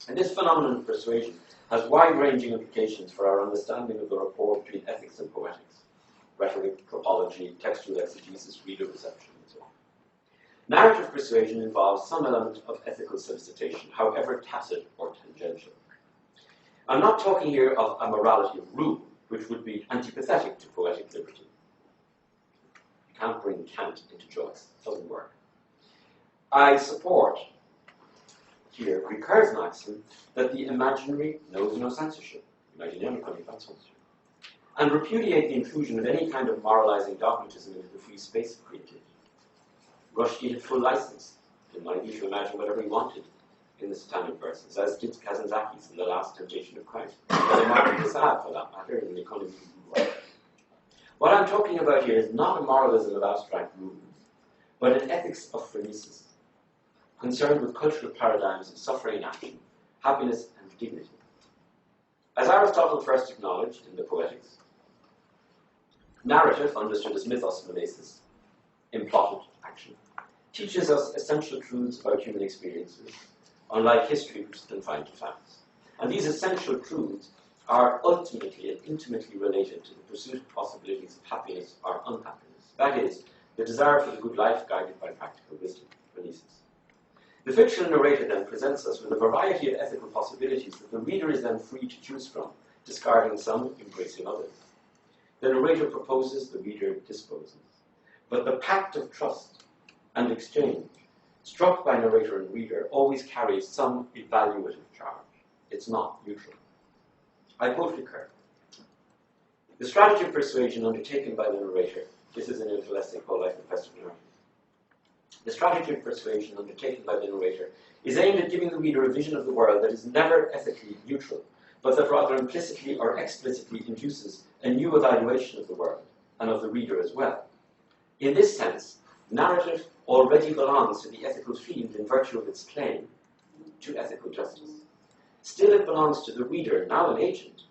[SPEAKER 2] And this phenomenon of persuasion has wide-ranging implications for our understanding of the rapport between ethics and poetics, rhetoric, tropology, textual exegesis, reader reception, and so on. Narrative persuasion involves some element of ethical solicitation, however tacit or tangential. I'm not talking here of a morality of rule, which would be antipathetic to poetic liberty. You can't bring Kant into Joyce. It doesn't work. I support here Ricoeur's maxim that the imaginary knows no censorship, and repudiate the intrusion of any kind of moralizing dogmatism into the free space of creativity. Rushdie had full license, in my view, to imagine whatever he wanted in the Satanic verses, as did Kazantzakis in The Last Temptation of Christ, and Martin de Sade, for that matter, in the Economy of the World. What I'm talking about here is not a moralism of abstract movements, but an ethics of phronesis, concerned with cultural paradigms of suffering and action, happiness and dignity. As Aristotle first acknowledged in the Poetics, narrative, understood as mythos mimesis, implotted action, teaches us essential truths about human experiences, unlike history which is confined to facts. And these essential truths are ultimately and intimately related to the pursuit of possibilities of happiness or unhappiness. That is, the desire for the good life guided by practical wisdom, phronesis. The fictional narrator then presents us with a variety of ethical possibilities that the reader is then free to choose from, discarding some, embracing others. The narrator proposes, the reader disposes. But the pact of trust and exchange, struck by narrator and reader, always carries some evaluative charge. it's not neutral. I quote Ricoeur. The strategy of persuasion undertaken by the narrator, this is an little essay called Life and Quest of Narrative. The strategy of persuasion undertaken by the narrator is aimed at giving the reader a vision of the world that is never ethically neutral, but that rather implicitly or explicitly induces a new evaluation of the world, and of the reader as well. In this sense, narrative already belongs to the ethical field in virtue of its claim to ethical justice. Still it belongs to the reader, now an agent,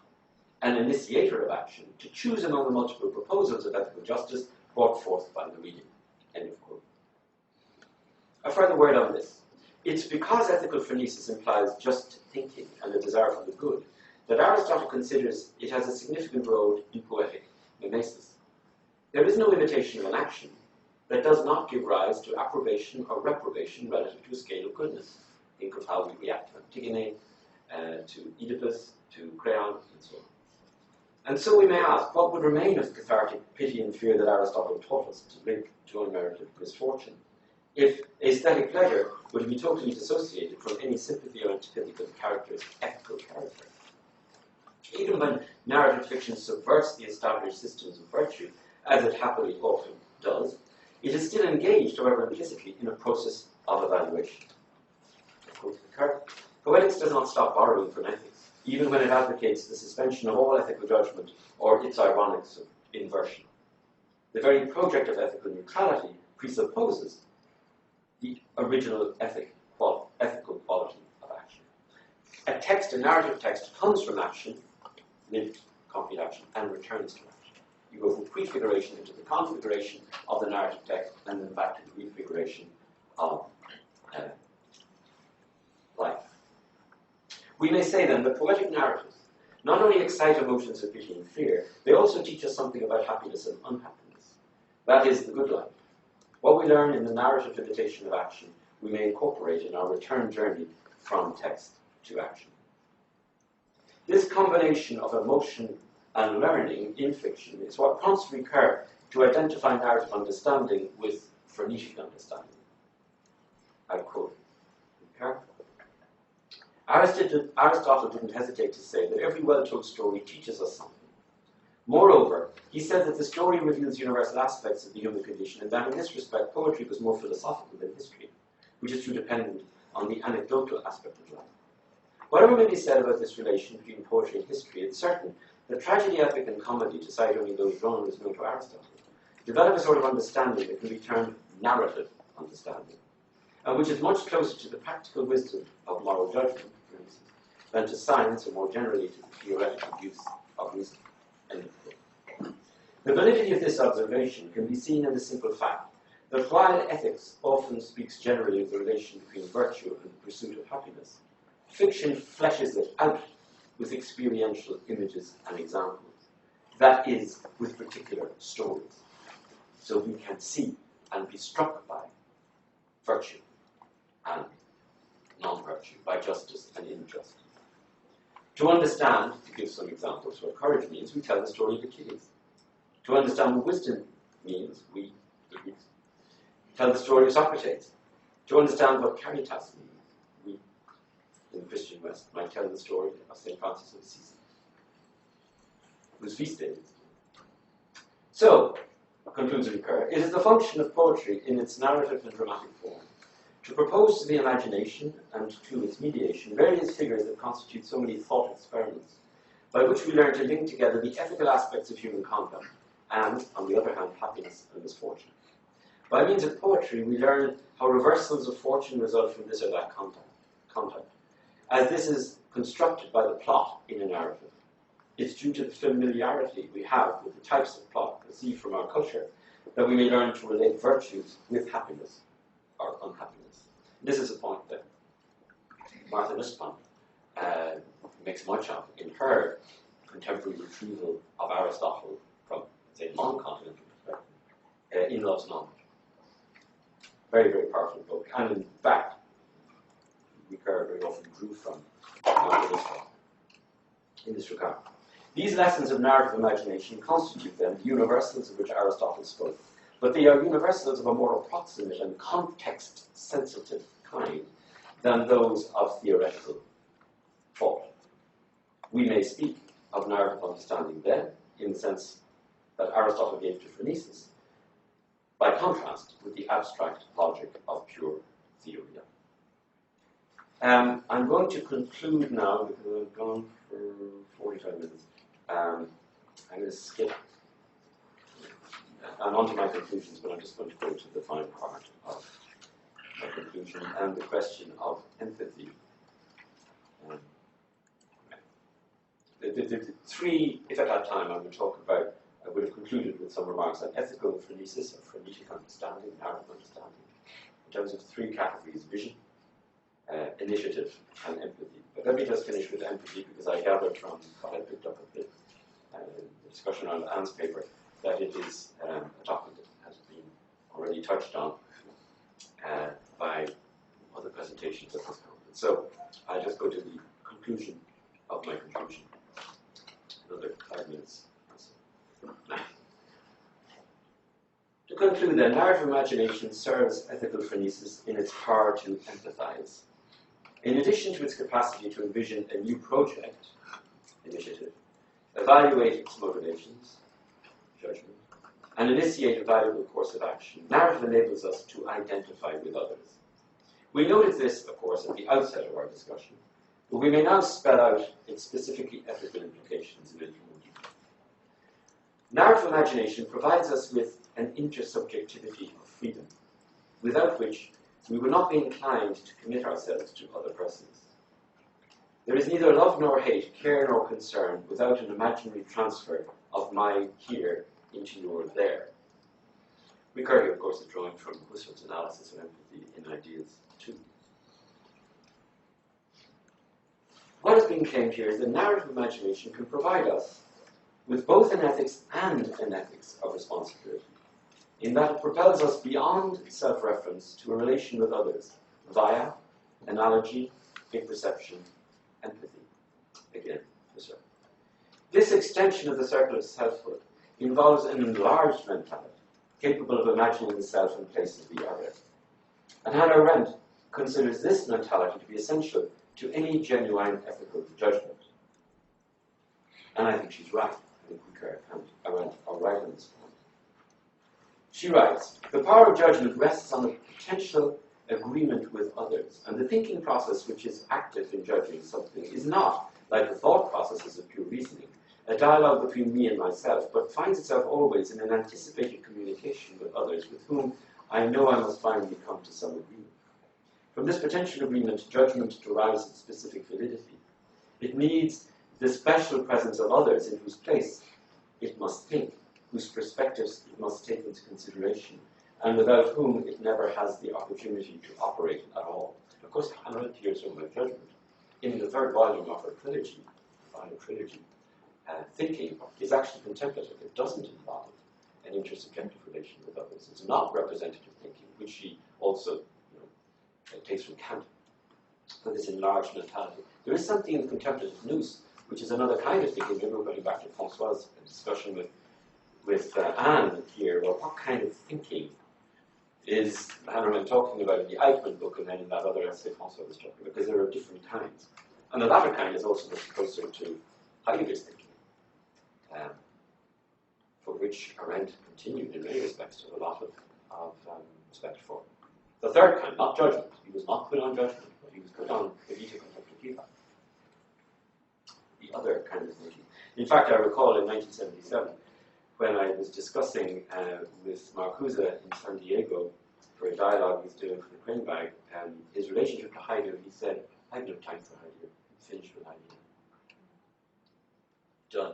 [SPEAKER 2] an initiator of action, to choose among the multiple proposals of ethical justice brought forth by the reading. End of quote. A further word on this. It's because ethical phronesis implies just thinking and a desire for the good that Aristotle considers it has a significant role in poetic mimesis. There is no imitation of an action that does not give rise to approbation or reprobation relative to a scale of goodness. Think of how we react to Madigan, to Oedipus, to Creon, and so on. And so we may ask, what would remain of the cathartic pity and fear that Aristotle taught us to link to unmerited misfortune, if aesthetic pleasure were to be totally dissociated from any sympathy or antipathy for the character's ethical character? Even when narrative fiction subverts the established systems of virtue, as it happily often does, it is still engaged, however implicitly, in a process of evaluation. Poetics does not stop borrowing from ethics, even when it advocates the suspension of all ethical judgment or its ironics of inversion. The very project of ethical neutrality presupposes the original ethical quality of action. A narrative text comes from action, lived, concrete action, and returns to action. You go from prefiguration into the configuration of the narrative text, and then back to the refiguration of life. We may say then that poetic narratives not only excite emotions of pity and fear, they also teach us something about happiness and unhappiness. That is the good life. What we learn in the narrative imitation of action, we may incorporate in our return journey from text to action. This combination of emotion and learning in fiction is what prompts Ricoeur to identify narrative understanding with phronetic understanding. I quote Ricoeur. Aristotle didn't hesitate to say that every well-told story teaches us something. Moreover, he said that the story reveals universal aspects of the human condition, and that in this respect poetry was more philosophical than history, which is too dependent on the anecdotal aspect of life. Whatever may be said about this relation between poetry and history, it's certain that tragedy, epic, and comedy, to cite only those genres known to Aristotle, develop a sort of understanding that can be termed narrative understanding, and which is much closer to the practical wisdom of moral judgment, for instance, than to science, or more generally to the theoretical use of reason. The validity of this observation can be seen in the simple fact that while ethics often speaks generally of the relation between virtue and the pursuit of happiness, fiction fleshes it out with experiential images and examples, that is, with particular stories, so we can see and be struck by virtue and non-virtue, by justice and injustice. To understand, to give some examples, what courage means, we tell the story of Achilles. To understand what wisdom means, we tell the story of Socrates. To understand what caritas means, we, in the Christian West, might tell the story of St. Francis of Assisi, whose feast day is. So, concludes Ricoeur, it is the function of poetry in its narrative and dramatic form to propose to the imagination and to its mediation various figures that constitute so many thought experiments, by which we learn to link together the ethical aspects of human conduct and, on the other hand, happiness and misfortune. By means of poetry, we learn how reversals of fortune result from this or that contact. As this is constructed by the plot in a narrative, it's due to the familiarity we have with the types of plot received from our culture that we may learn to relate virtues with happiness or unhappiness. This is a point that Martha Nussbaum makes much of in her contemporary retrieval of Aristotle from, say, non-continental perspective, in Love's Knowledge. Very, very powerful book. And in fact, Ricoeur very often drew from Martha Nussbaum in this regard. These lessons of narrative imagination constitute, then, the universals of which Aristotle spoke, but they are universals of a more approximate and context-sensitive kind than those of theoretical thought. We may speak of narrative understanding then, in the sense that Aristotle gave to phronesis, by contrast with the abstract logic of pure theoria. I'm going to conclude now, because I've gone for 45 minutes. I'm going to skip. I'm on to my conclusions, but I'm just going to go to the final part of my conclusion and the question of empathy. The three, if at that time I would talk about, I would have concluded with some remarks on ethical phronesis, or phronetic understanding, narrative understanding, in terms of three categories: vision, initiative, and empathy. But let me just finish with empathy, because I gathered from what I picked up of the discussion on Anne's paper that it is a topic that has been already touched on by other presentations at this conference. So I'll just go to the conclusion of my conclusion. Another 5 minutes. To conclude, then, narrative imagination serves ethical phronesis in its power to empathize. In addition to its capacity to envision a new project, initiative, evaluate its motivations, judgment, and initiate a valuable course of action, narrative enables us to identify with others. We noted this, of course, at the outset of our discussion, but we may now spell out its specifically ethical implications in a little more detail. Narrative imagination provides us with an intersubjectivity of freedom, without which we would not be inclined to commit ourselves to other persons. There is neither love nor hate, care nor concern, without an imaginary transfer of my here into your there. Kearney, of course, is drawing from Husserl's analysis of empathy in Ideas 2. What is being claimed here is that narrative imagination can provide us with both an ethics and an ethics of responsibility, in that it propels us beyond self-reference to a relation with others via analogy, apperception, empathy. Again, Husserl. This extension of the circle of selfhood involves an enlarged mentality, capable of imagining the self in place of the other. And Hannah Arendt considers this mentality to be essential to any genuine ethical judgment. And I think she's right. I think Kearney and Arendt are right on this point. She writes, the power of judgment rests on a potential agreement with others, and the thinking process which is active in judging something is not, like the thought processes of pure reasoning, a dialogue between me and myself, but finds itself always in an anticipated communication with others with whom I know I must finally come to some agreement. From this potential agreement, judgment derives its specific validity. It needs the special presence of others in whose place it must think, whose perspectives it must take into consideration, and without whom it never has the opportunity to operate at all. Of course, Hannah Arendt hears from my judgment. In the third volume of her trilogy, final trilogy, thinking is actually contemplative. It doesn't involve an intersubjective relation with others. It's not representative thinking, which she also takes from Kant for this enlarged mentality. There is something in the contemplative nous, which is another kind of thinking. Maybe we're going back to François' discussion with Anne here. Well, what kind of thinking is Hannah Arendt talking about in the Eichmann book and then in that other essay François was talking about? Because there are different kinds. And the latter kind is also much closer to Heidegger's thinking, for which Arendt continued in many respects to have a lot of respect for. The third kind, not judgment. He was not put on judgment, but he was put on vita contemplativa. The other kind of thinking. In fact, I recall in 1977, when I was discussing with Marcuse in San Diego for a dialogue he was doing for the Crane Bag, his relationship to Heidegger, he said, I have no time for Heidegger. I'm finished with Heidegger. Done.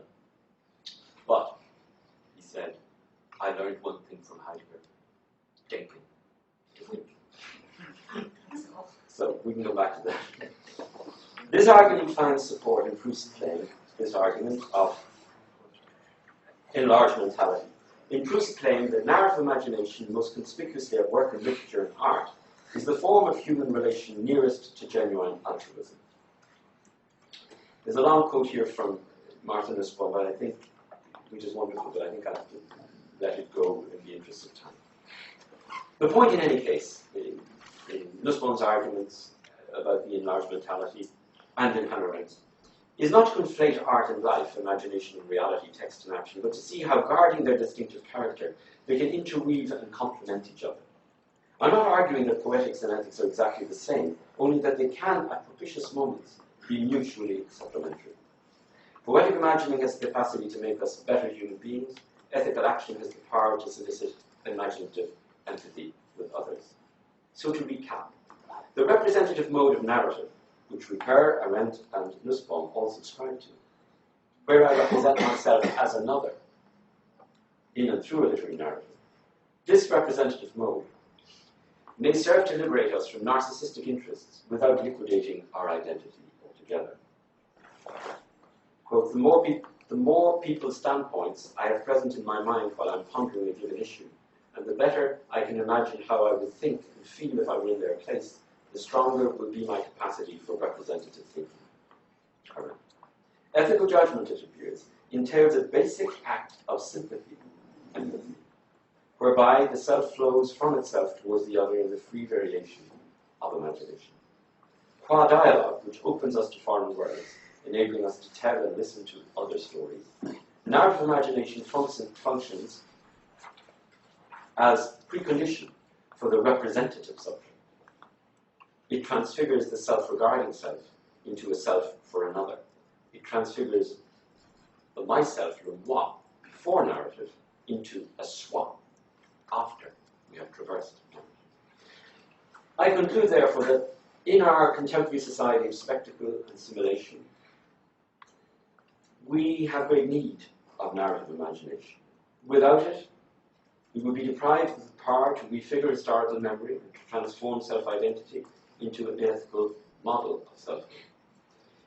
[SPEAKER 2] But, he said, I learned one thing from Heidegger. Denken. To think. So, we can go back to that. This argument finds support in Proust's claim, this argument of enlarged mentality. In Proust's claim that narrative imagination, most conspicuously at work in literature and art, is the form of human relation nearest to genuine altruism. There's a long quote here from Martin Nussbaum, but I think, which is wonderful, but I think I have to let it go in the interest of time. The point in any case, in Nussbaum's arguments about the enlarged mentality, and in Hannah Arendt's, is not to conflate art and life, imagination and reality, text and action, but to see how, guarding their distinctive character, they can interweave and complement each other. I'm not arguing that poetics and ethics are exactly the same, only that they can, at propitious moments, be mutually supplementary. Poetic imagining has the capacity to make us better human beings. Ethical action has the power to solicit imaginative empathy with others. So to recap, the representative mode of narrative, which Ricoeur, Arendt, and Nussbaum all subscribe to, where I represent myself as another, in and through a literary narrative, this representative mode may serve to liberate us from narcissistic interests without liquidating our identity altogether. Quote, the more people's standpoints I have present in my mind while I'm pondering a given issue, and the better I can imagine how I would think and feel if I were in their place, the stronger will be my capacity for representative thinking. Arendt. Ethical judgment, it appears, entails a basic act of sympathy, empathy, whereby the self flows from itself towards the other in the free variation of imagination. Qua dialogue, which opens us to foreign worlds, enabling us to tell and listen to other stories, narrative imagination functions as precondition for the representative subject. It transfigures the self-regarding self into a self for another. It transfigures the myself, le moi, before narrative, into a soi, after we have traversed narrative. I conclude, therefore, that in our contemporary society of spectacle and simulation, we have great need of narrative imagination. Without it, we would be deprived of the power to refigure historical memory and to transform self-identity into an ethical model of self.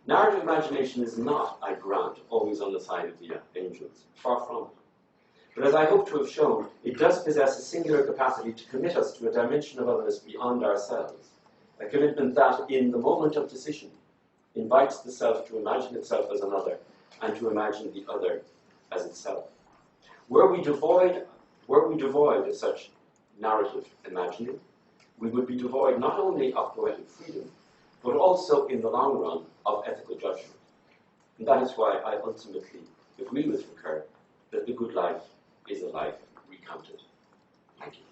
[SPEAKER 2] Narrative imagination is not, I grant, always on the side of the angels, far from it. But as I hope to have shown, it does possess a singular capacity to commit us to a dimension of otherness beyond ourselves, a commitment that, in the moment of decision, invites the self to imagine itself as another and to imagine the other as itself. Were we devoid of such narrative imagining, we would be devoid not only of poetic freedom, but also, in the long run, of ethical judgment. And that is why I ultimately agree with Ricoeur that the good life is a life recounted. Thank you.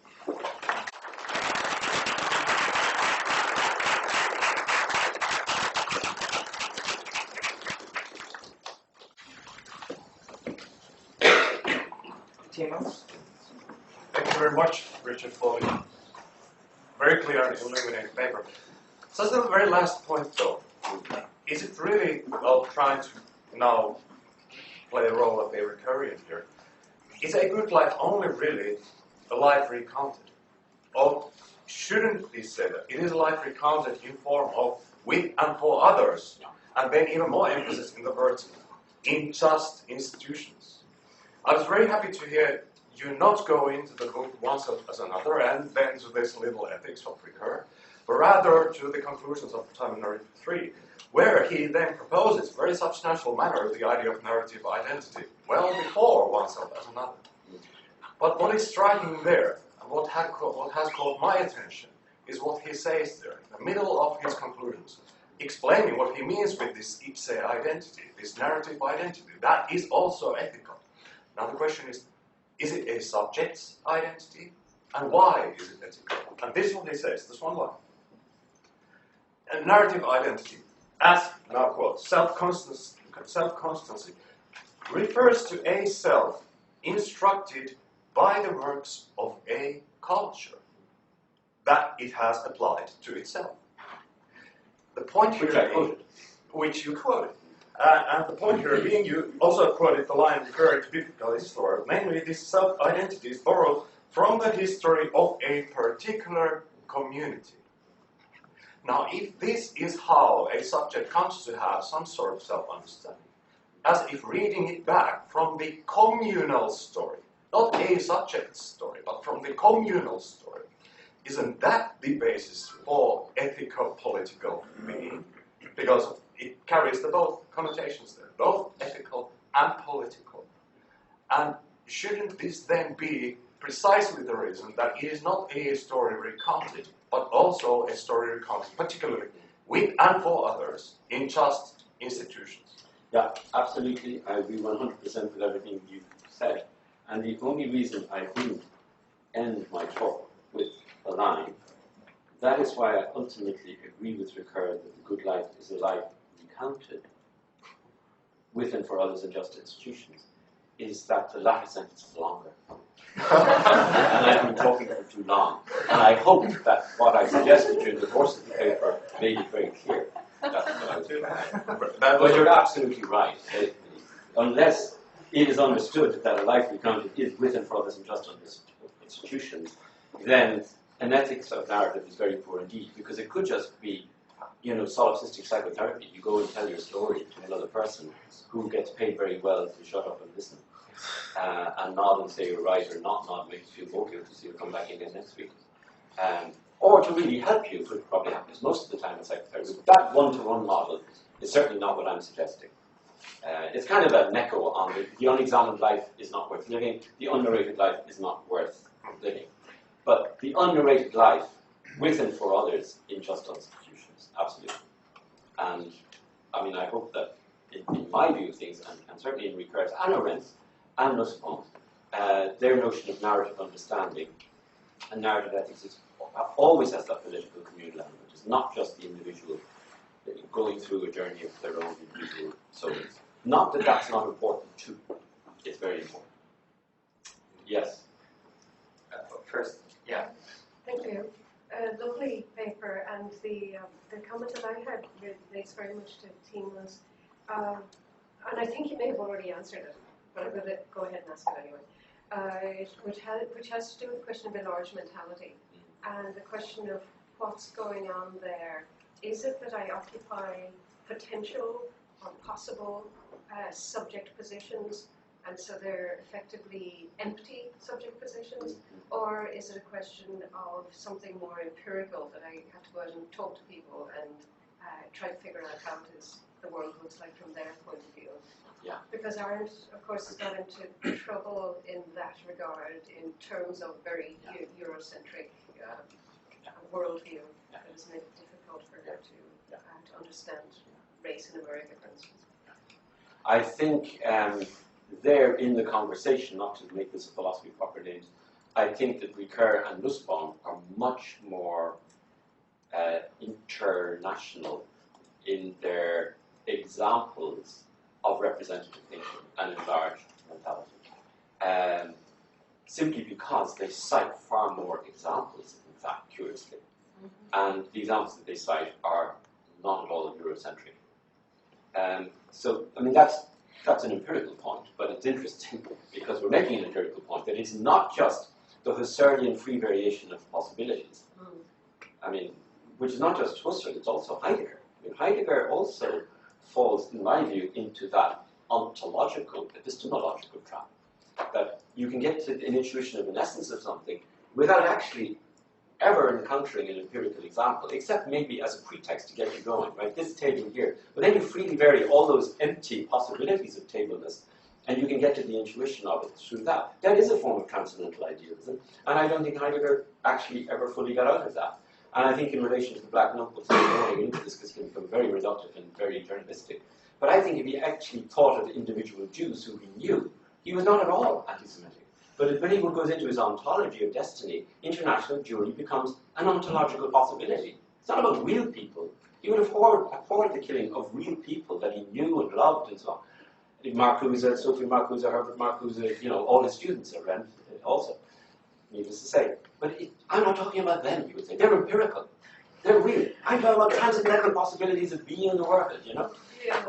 [SPEAKER 1] Timo?
[SPEAKER 3] Thank you very much, Richard, for the very clear and illuminating paper. So the very last point, though, is it really, well, trying to now play the role of a Ricoeurian here, is a good life only really a life recounted? Or shouldn't we say that it is a life recounted in form of with and for others, and then even more emphasis in the words in just institutions? I was very happy to hear you not go into the book oneself as another and then to this little ethics of Ricoeur, but rather to the conclusions of Time and Narrative 3, where he then proposes in very substantial manner the idea of narrative identity, well before oneself as another. But what is striking there, and what has caught my attention, is what he says there, in the middle of his conclusions, explaining what he means with this ipse identity, this narrative identity, that is also ethical. Now the question is it a subject's identity? And why is it ethical? And this is what he says, this one line. A narrative identity, as, now quote, self-constancy, refers to a self instructed by the works of a culture that it has applied to itself. The point here, which you quoted, and the point here being, you also quoted the line referring to biblical history, namely this self-identity is borrowed from the history of a particular community. Now, if this is how a subject comes to have some sort of self-understanding, as if reading it back from the communal story, not a subject's story, but from the communal story, isn't that the basis for ethical political being? Because it carries the both connotations there, both ethical and political. And shouldn't this then be precisely the reason that it is not a story recounted, but also a story recounted, particularly with and for others, in just institutions.
[SPEAKER 2] Yeah, absolutely. I agree 100% with everything you said. And the only reason I didn't end my talk with a line, that is why I ultimately agree with Ricoeur that the good life is a life recounted with and for others and just institutions, is that the latter sentence is longer. And I've been talking for too long. And I hope that what I suggested during the course of the paper made it very clear. That's what I was doing. But you're absolutely right. Unless it is understood that a life recounted is with and for others and just under institutions, then an ethics of narrative is very poor indeed, because it could just be, solipsistic psychotherapy. You go and tell your story to another person who gets paid very well to shut up and listen, and nod and say you're right or not nod, makes you feel more guilty, so you'll come back again next week. Or to really help you, which probably happens most of the time in psychotherapy. That one-to-one model is certainly not what I'm suggesting. It's kind of an echo on the unexamined life is not worth living, the unnarrated life is not worth living. But the unnarrated life, with and for others, in just institutions, absolutely. And, I hope that, in my view of things, and certainly in Ricoeur's and Arendt's and Nussbaum's, their notion of narrative understanding and narrative ethics always has that political communal element. It's not just the individual going through a journey of their own individual souls. Not that that's not important too. It's very important. Yes.
[SPEAKER 1] First, yeah.
[SPEAKER 4] Thank you. Lovely paper, and the comment that I had relates very much to Team was, and I think you may have already answered it, but I'm going to go ahead and ask it anyway, which has to do with the question of enlarged mentality and the question of what's going on there. Is it that I occupy potential or possible subject positions, and so they're effectively empty subject positions, or is it a question of something more empirical that I have to go out and talk to people and try to figure out how the world looks like from their point of view?
[SPEAKER 2] Yeah.
[SPEAKER 4] Because Arendt, of course, has got into trouble in that regard in terms of very Eurocentric worldview that has made it difficult for her to understand race in America, for instance.
[SPEAKER 2] I think there in the conversation, not to make this a philosophy of proper names, I think that Ricoeur and Nussbaum are much more international in their examples of representative thinking and enlarged mentality. Simply because they cite far more examples, in fact, curiously. And the examples that they cite are not at all Eurocentric. That's an empirical point, but it's interesting because we're making an empirical point that it's not just the Husserlian free variation of possibilities. Which is not just Husserl, it's also Heidegger. Heidegger also falls, in my view, into that ontological, epistemological trap. That you can get to an intuition of an essence of something without actually ever encountering an empirical example, except maybe as a pretext to get you going, right? This table here. But then you freely vary all those empty possibilities of tableness, and you can get to the intuition of it through that. That is a form of transcendental idealism, and I don't think Heidegger actually ever fully got out of that. And I think in relation to the Black Notebooks, I'm going into this because it can become very reductive and very journalistic. But I think if he actually thought of the individual Jews who he knew, he was not at all anti-Semitic. But when he goes into his ontology of destiny, international Jewry becomes an ontological possibility. It's not about real people. He would have abhorred the killing of real people that he knew and loved and so on. Marcuse, Sophie Marcuse, Herbert Marcuse, all his students are Arendt also, needless to say. But I'm not talking about them, you would say. They're empirical. They're real. I'm talking about transcendental possibilities of being in the world,
[SPEAKER 4] Yeah.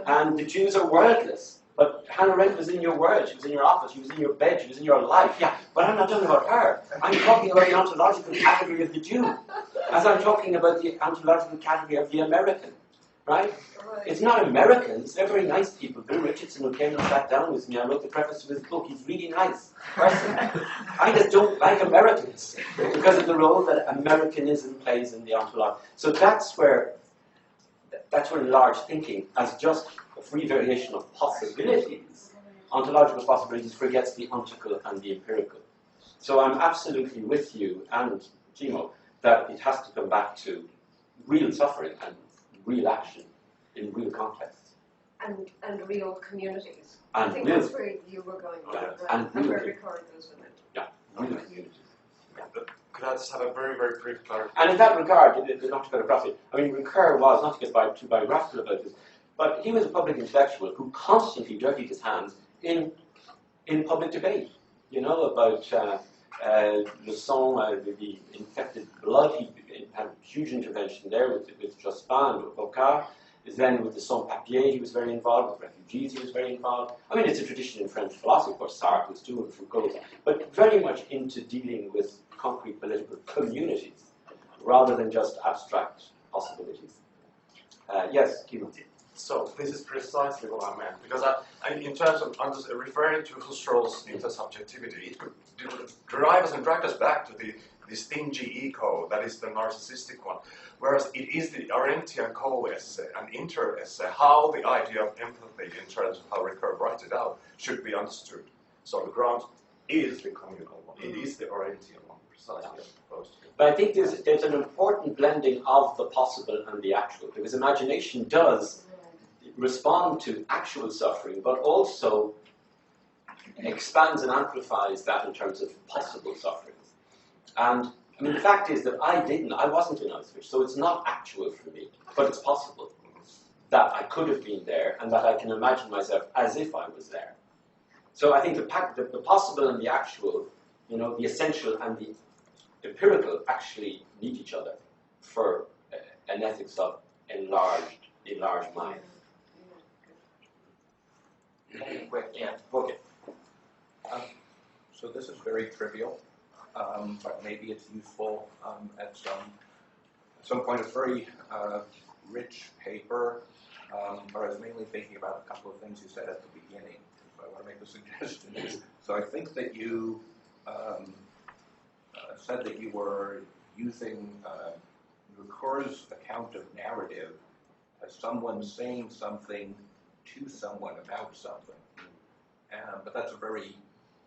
[SPEAKER 2] And the Jews are worldless. But Hannah Arendt was in your world, she was in your office, she was in your bed, she was in your life. Yeah, but I'm not talking about her. I'm talking about the ontological category of the Jew, as I'm talking about the ontological category of the American, right? It's not Americans, they're very nice people. Bill Richardson, who came and sat down with me, I wrote the preface to his book, he's really nice person. I just don't like Americans because of the role that Americanism plays in the ontology. So that's where enlarged thinking, as just a free variation of possibilities, ontological possibilities, forgets the ontical and the empirical. So I'm absolutely with you and Timo that it has to come back to real suffering and real action in real contexts.
[SPEAKER 4] and real communities.
[SPEAKER 2] And
[SPEAKER 4] I think
[SPEAKER 2] real-
[SPEAKER 4] that's where you were going with
[SPEAKER 2] Yeah,
[SPEAKER 4] it,
[SPEAKER 2] and
[SPEAKER 4] and where
[SPEAKER 2] real-
[SPEAKER 4] record goes with it.
[SPEAKER 2] Yeah, real communities.
[SPEAKER 3] Could I just have a very, very brief clarification?
[SPEAKER 2] And in that regard, not to go to graphic, I mean, Ricoeur was, not to get too biographical about this, but he was a public intellectual who constantly dirtied his hands in public debate. You know, about Le Sang, the infected blood. He had a huge intervention there with Jospin, with Bocard. Then with the sans-papiers, he was very involved. With refugees, he was very involved. I mean, it's a tradition in French philosophy, of course, Sartre was too, and Foucault, but very much into dealing with concrete political communities rather than just abstract possibilities. Yes, Kimo.
[SPEAKER 3] So this is precisely what I meant, because in terms of referring to Husserl's intersubjectivity, it could drive us and drag us back to the stingy ego that is the narcissistic one, whereas it is the Arendtian co-essay and inter-essay, how the idea of empathy in terms of how Ricoeur writes it out should be understood. So the ground is the communal one, it is the Arendtian one, precisely as opposed to.
[SPEAKER 2] But I think there's an important blending of the possible and the actual, because imagination does respond to actual suffering, but also expands and amplifies that in terms of possible sufferings. And I mean, the fact is that I wasn't in Auschwitz, so it's not actual for me, but it's possible that I could have been there and that I can imagine myself as if I was there. So I think the possible and the actual, you know, the essential and the empirical actually need each other for an ethics of enlarged mind.
[SPEAKER 1] Quick, yeah.
[SPEAKER 2] Okay.
[SPEAKER 5] So this is very trivial, but maybe it's useful at some point. It's very rich paper, but I was mainly thinking about a couple of things you said at the beginning. So I want to make a suggestion. So I think that you said that you were using Ricoeur's account of narrative as someone saying something to someone about something. But that's a very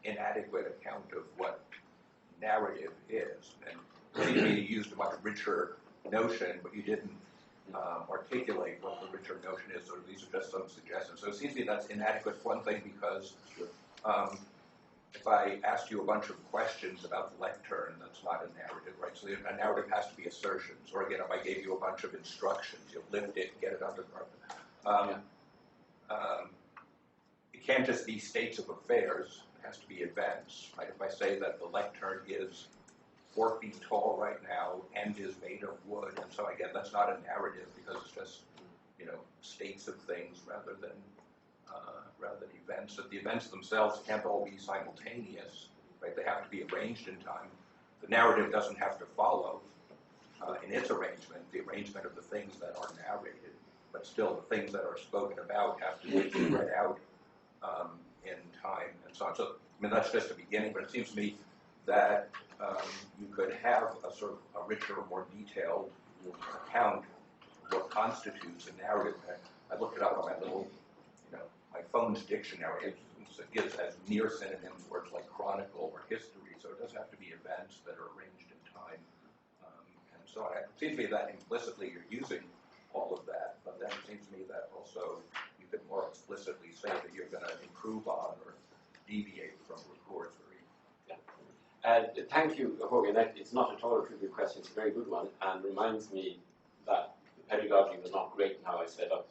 [SPEAKER 5] inadequate account of what narrative is. And you used a much richer notion, but you didn't articulate what the richer notion is, or these are just some suggestions. So it seems to me that's inadequate for one thing, because if I asked you a bunch of questions about the lectern, that's not a narrative, right? So a narrative has to be assertions. Or again, if I gave you a bunch of instructions, you lift it, get it under carpet. It can't just be states of affairs. It has to be events, right? If I say that the lectern is 4 feet tall right now and is made of wood, and so again, that's not a narrative because it's just, you know, states of things rather than events. That the events themselves can't all be simultaneous, right? They have to be arranged in time. The narrative doesn't have to follow in its arrangement, the arrangement of the things that are narrated, but still the things that are spoken about have to be spread out in time and so on. So, I mean, that's just a beginning, but it seems to me that you could have a sort of a richer, more detailed account of what constitutes a narrative. I looked it up on my little, my phone's dictionary. It gives as near synonyms words like chronicle or history, so it does have to be events that are arranged in time. And so on. It seems to me that implicitly you're using all of that, but then it seems to me that also you could more explicitly say that you're going to improve on or deviate from Ricoeur's theory.
[SPEAKER 2] Thank you, Jorge. It's not at all a trivial question. It's a very good one, and reminds me that the pedagogy was not great in how I set up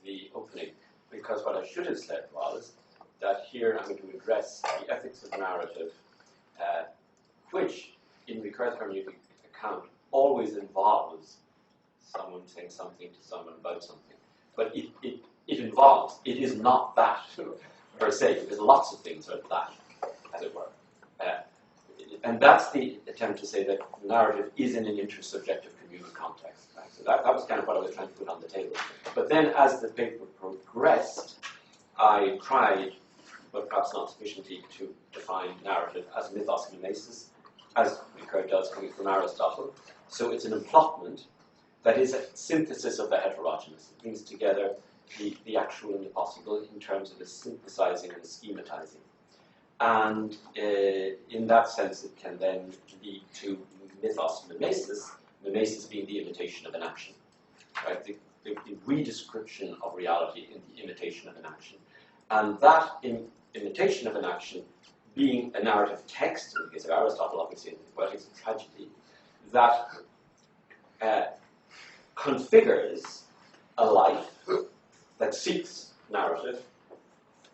[SPEAKER 2] the opening, because what I should have said was that here I'm going to address the ethics of narrative, which, in Ricoeur's hermeneutic account, always involves someone saying something to someone about something. But it involves, it is not that per se, because lots of things are that, as it were. And that's the attempt to say that narrative is in an intersubjective communal context. Right? So that was kind of what I was trying to put on the table. But then as the paper progressed, I tried, but perhaps not sufficiently, to define narrative as mythos mimesis, as Ricoeur does coming from Aristotle. So it's an emplotment that is a synthesis of the heterogeneous. It brings together the actual and the possible in terms of a synthesizing and a schematizing. And in that sense, it can then lead to mythos mimesis, mimesis being the imitation of an action. Right? the redescription of reality in the imitation of an action. And that imitation of an action being a narrative text, in the case of Aristotle, obviously, in the Poetics of Tragedy, that configures a life that seeks narrative,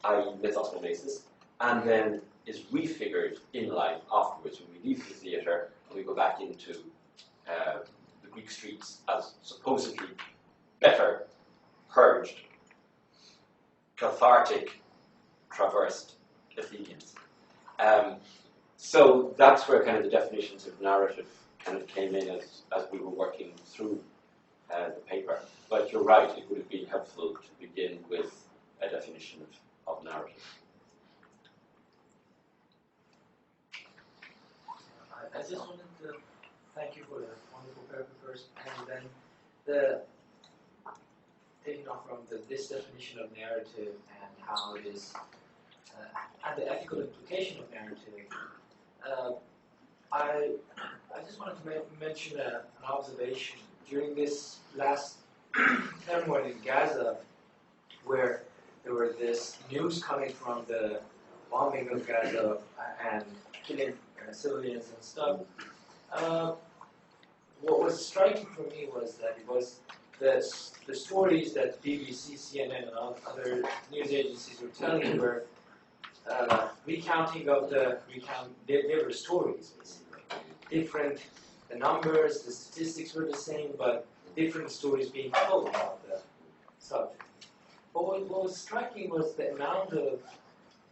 [SPEAKER 2] i.e. mythos mimesis, and then is refigured in life afterwards when we leave the theatre and we go back into the Greek streets as supposedly better, purged, cathartic, traversed Athenians. So that's where kind of the definitions of narrative kind of came in as we were working through the paper. But you're right, it would have been helpful to begin with a definition of narrative.
[SPEAKER 6] I just wanted to thank you for the wonderful paper first, and then taking off from this definition of narrative and how it is, and the ethical implication of narrative. I just wanted to mention an observation during this last turmoil in Gaza, where there were this news coming from the bombing of Gaza and killing civilians and stuff. What was striking for me was that it was the stories that BBC, CNN, and other news agencies were telling were recounting of their stories, basically. Different, the numbers, the statistics were the same, but different stories being told about the subject. But what was striking was the amount of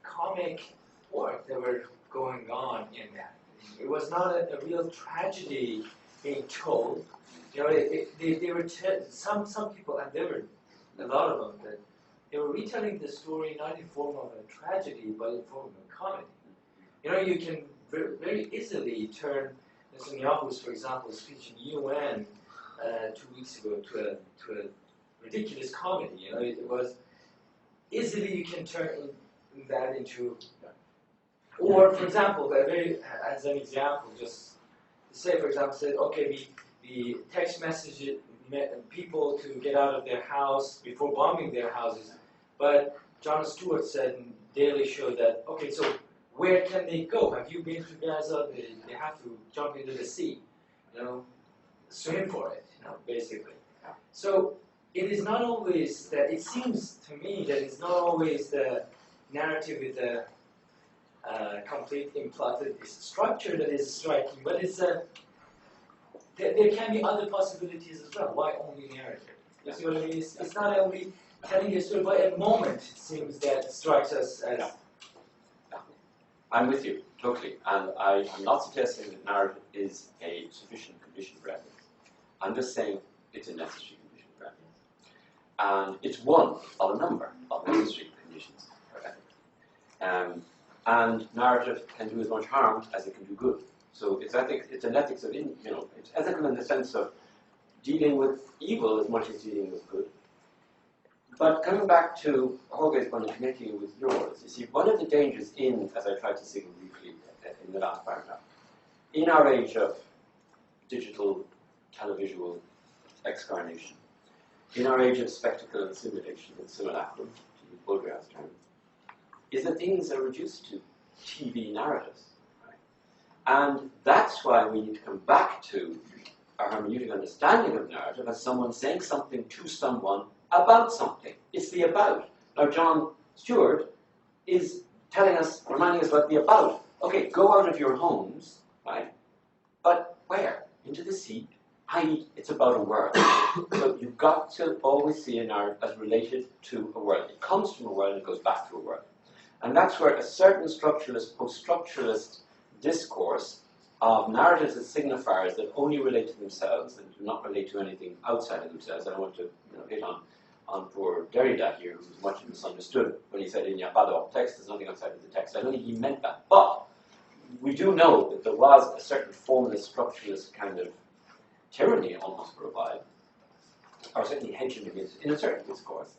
[SPEAKER 6] comic work that were going on in that. It was not a real tragedy being told. You know, they were some people, and there were a lot of them, that they were retelling the story not in form of a tragedy, but in form of a comedy. You know, you can very easily turn Netanyahu's, for example, speech in UN 2 weeks ago to a ridiculous comedy. You know, it was easily you can turn that into. Or, for example, as an example, just say, for example, said, okay, we text message people to get out of their house before bombing their houses, but Jon Stewart said in Daily Show that, okay, so where can they go? Have you been to Gaza? They have to jump into the sea, you know, swim for it, you know, basically. So it is not always that, it seems to me that it's not always the narrative with the complete implotted structure that is striking, but it's there can be other possibilities as well. Why only narrative? You see what I mean? It's not only telling a story, but a moment it seems that strikes us as.
[SPEAKER 2] I'm with you, totally. And I'm not suggesting that narrative is a sufficient condition for ethics. I'm just saying it's a necessary condition for ethics. And it's one of a number of necessary conditions for ethics. And narrative can do as much harm as it can do good. So it's ethics. It's an ethics of, it's ethical in the sense of dealing with evil as much as dealing with good. But coming back to Jorge's point and connecting with yours, you see, one of the dangers as I tried to signal briefly in the last paragraph, in our age of digital, televisual excarnation, in our age of spectacle and simulation and simulacrum, to use Baudrillard's term, is that things are reduced to TV narratives. Right? And that's why we need to come back to our hermeneutic understanding of narrative as someone saying something to someone about something. It's the about. Now, Jon Stewart is reminding us about the about. Okay, go out of your homes, right? But where? Into the sea, i.e., it's about a world. So you've got to always see a narrative as related to a world. It comes from a world and it goes back to a world. And that's where a certain structuralist, post-structuralist discourse of narratives as signifiers that only relate to themselves and do not relate to anything outside of themselves. I don't want to hit on poor Derrida here, who's much misunderstood when he said in n'y a pas de text, there's nothing outside of the text. I don't think he meant that. But we do know that there was a certain formalist, structuralist kind of tyranny almost for a while, or certainly hegemony in a certain discourse,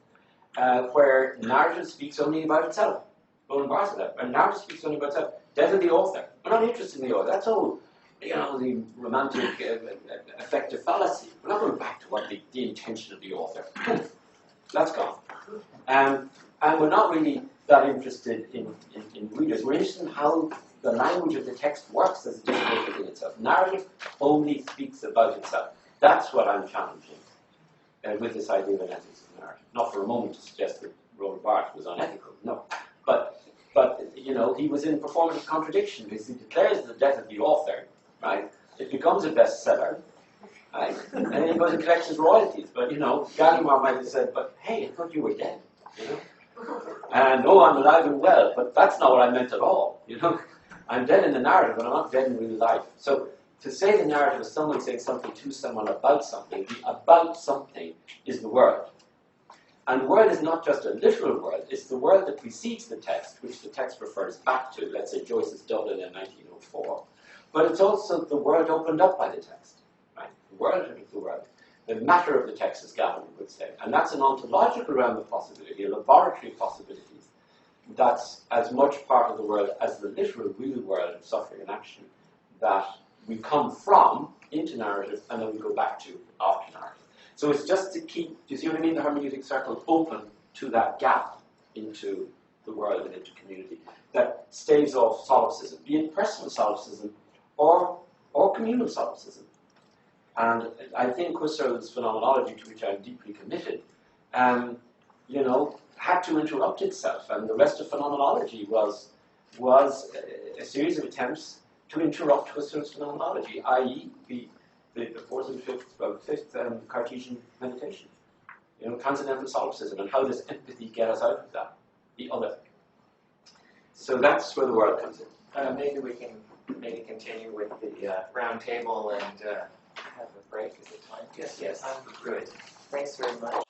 [SPEAKER 2] where narrative speaks only about itself. Roland Barthes said that. And narrative speaks only about itself. Death of the author. We're not interested in the author. That's all the romantic affective fallacy. We're not going back to what the intention of the author. That's gone. And we're not really that interested in readers. We're interested in how the language of the text works as a discourse within itself. Narrative only speaks about itself. That's what I'm challenging with this idea of an ethics of narrative. Not for a moment to suggest that Roland Barthes was unethical, no. But he was in performative contradiction because he declares the death of the author, right? It becomes a bestseller, right? And then he goes and collects his royalties. But Gallimard might have said, "But hey, I thought you were dead," And no, I'm alive and well, but that's not what I meant at all. I'm dead in the narrative, but I'm not dead in real life. So to say the narrative is someone saying something to someone about something, the about something is the world. And the world is not just a literal world, it's the world that precedes the text, which the text refers back to, let's say Joyce's Dublin in 1904. But it's also the world opened up by the text, right? The world of the world. The matter of the text, as Gavin would say. And that's an ontological realm of possibility, a laboratory of possibilities. That's as much part of the world as the literal, real world of suffering and action that we come from into narrative and then we go back to after narrative. So it's just to keep, do you see what I mean, the hermeneutic circle open to that gap into the world and into community that staves off solipsism, be it personal solipsism or communal solipsism. And I think Husserl's phenomenology, to which I'm deeply committed, had to interrupt itself, and the rest of phenomenology was a series of attempts to interrupt Husserl's phenomenology, i.e., the fourth and fifth Cartesian meditation, Continental solipsism, and how does empathy get us out of that, the other. So that's where the world comes in.
[SPEAKER 1] Maybe we can continue with the round table and have a break. Is it time?
[SPEAKER 6] Yes.
[SPEAKER 1] Good. Thanks very much.